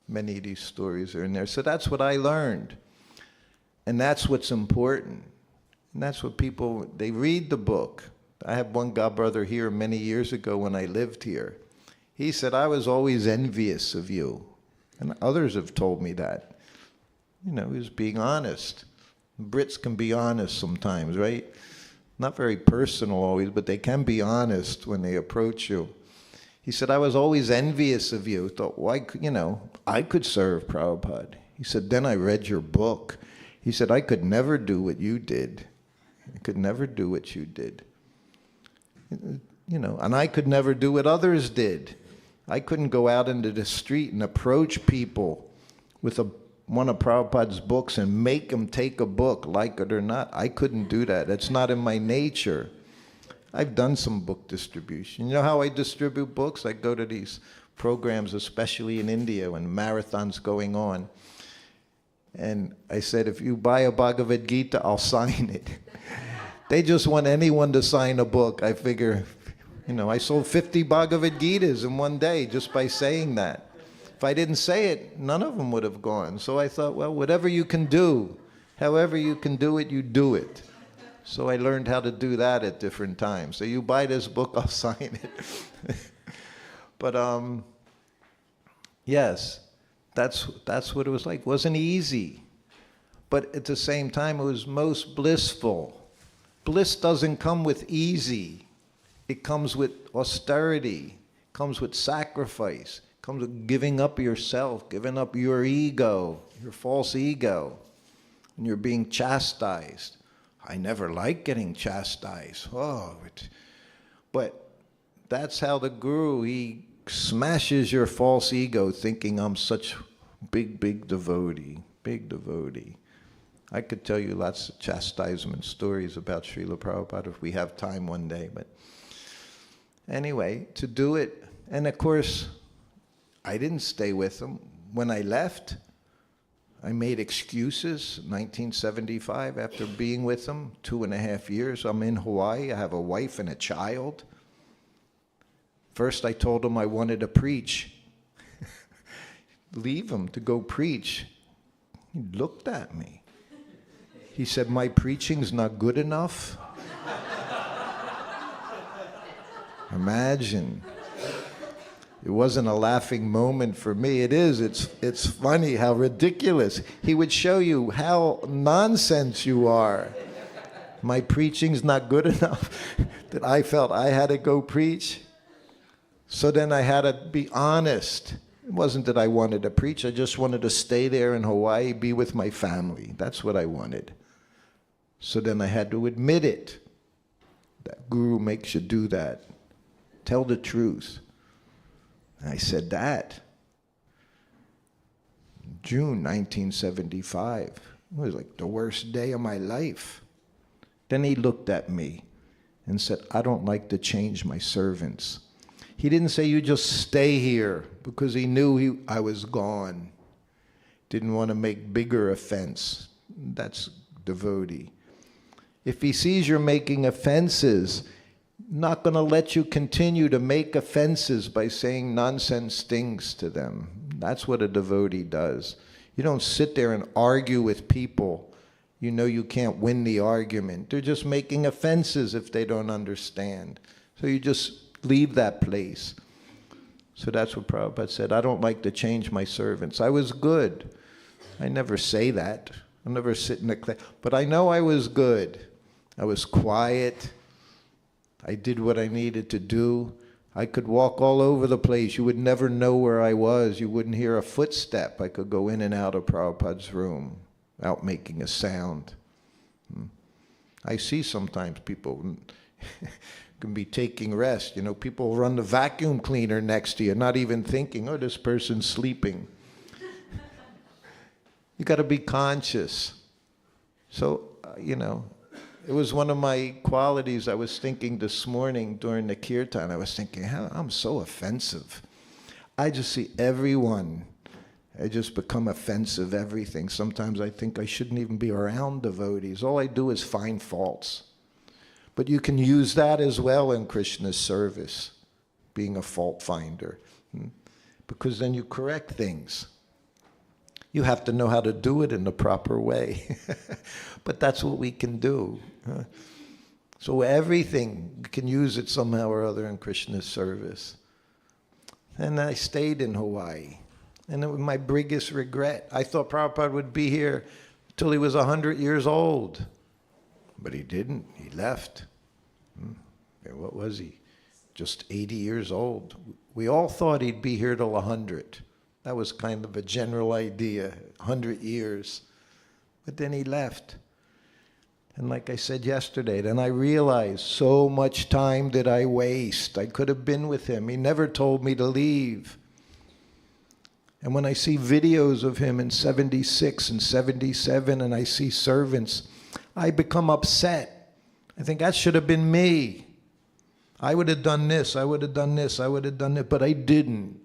Many of these stories are in there. So that's what I learned. And that's what's important. And that's what people, they read the book. I had one godbrother here many years ago when I lived here. He said, I was always envious of you. And others have told me that. He was being honest. Brits can be honest sometimes, right? Not very personal always, but they can be honest when they approach you. He said, I was always envious of you. Thought, why, I could serve Prabhupada. He said, then I read your book. He said, I could never do what you did. I could never do what you did. And I could never do what others did. I couldn't go out into the street and approach people with one of Prabhupada's books and make them take a book, like it or not. I couldn't do that. It's not in my nature. I've done some book distribution. You know how I distribute books? I go to these programs, especially in India, when marathons going on. And I said, if you buy a Bhagavad Gita, I'll sign it. They just want anyone to sign a book. I figure, I sold 50 Bhagavad Gitas in one day just by saying that. If I didn't say it, none of them would have gone. So I thought, well, whatever you can do, however you can do it, you do it. So I learned how to do that at different times. So you buy this book, I'll sign it. But yes, that's what it was like. It wasn't easy. But at the same time, it was most blissful. Bliss doesn't come with easy. It comes with austerity. It comes with sacrifice. It comes with giving up yourself, giving up your ego, your false ego. And you're being chastised. I never like getting chastised. But that's how the guru, he smashes your false ego thinking I'm such big devotee, big devotee. I could tell you lots of chastisement stories about Srila Prabhupada if we have time one day. But anyway, to do it, and of course, I didn't stay with him. When I left, I made excuses in 1975 after being with him 2.5 years. I'm in Hawaii. I have a wife and a child. First, I told him I wanted to preach. Leave him to go preach. He looked at me. He said, my preaching's not good enough? Imagine. It wasn't a laughing moment for me. It is. It's funny how ridiculous. He would show you how nonsense you are. My preaching's not good enough that I felt I had to go preach. So then I had to be honest. It wasn't that I wanted to preach. I just wanted to stay there in Hawaii, be with my family. That's what I wanted. So then I had to admit it. That guru makes you do that. Tell the truth. I said that. June 1975. It was like the worst day of my life. Then he looked at me and said, I don't like to change my servants. He didn't say you just stay here because he knew I was gone. Didn't want to make bigger offense. That's devotee. If he sees you're making offenses, not going to let you continue to make offenses by saying nonsense things to them. That's what a devotee does. You don't sit there and argue with people. You know you can't win the argument. They're just making offenses if they don't understand. So you just leave that place. So that's what Prabhupada said. I don't like to change my servants. I was good. I never say that. I never sit in the class. But I know I was good. I was quiet. I did what I needed to do. I could walk all over the place. You would never know where I was. You wouldn't hear a footstep. I could go in and out of Prabhupada's room without making a sound. I see sometimes people can be taking rest. You know, people run the vacuum cleaner next to you, not even thinking, oh, this person's sleeping. You got to be conscious. So, you know, it was one of my qualities. I was thinking this morning during the kirtan, I was thinking, I'm so offensive. I just see everyone. I just become offensive, everything. Sometimes I think I shouldn't even be around devotees. All I do is find faults. But you can use that as well in Krishna's service, being a fault finder. Because then you correct things. You have to know how to do it in the proper way. But that's what we can do. So everything, we can use it somehow or other in Krishna's service. And I stayed in Hawaii. And it was my biggest regret. I thought Prabhupada would be here till he was 100 years old. But he didn't. He left. What was he? Just 80 years old. We all thought he'd be here till 100. That was kind of a general idea, 100 years. But then he left. And like I said yesterday, then I realized so much time did I waste. I could have been with him. He never told me to leave. And when I see videos of him in 76 and 77 and I see servants, I become upset. I think that should have been me. I would have done this, I would have done this, I would have done it, but I didn't.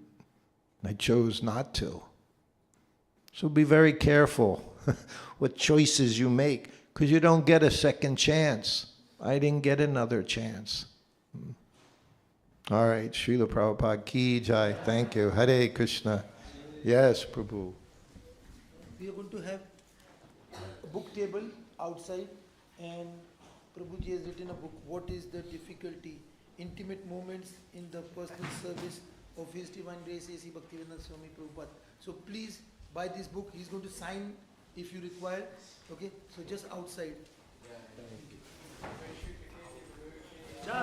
I chose not to. So be very careful what choices you make, because you don't get a second chance. I didn't get another chance. All right, Srila Prabhupada Ki Jai. Thank you. Hare Krishna. Yes, Prabhu. We are going to have a book table outside, and Prabhuji has written a book, What is the Difficulty? Intimate Moments in the Personal Service of His Divine Grace A.C. Bhaktivedanta Swami Prabhupada. So please buy this book. He's going to sign if you require. Okay, so just outside. Thank you.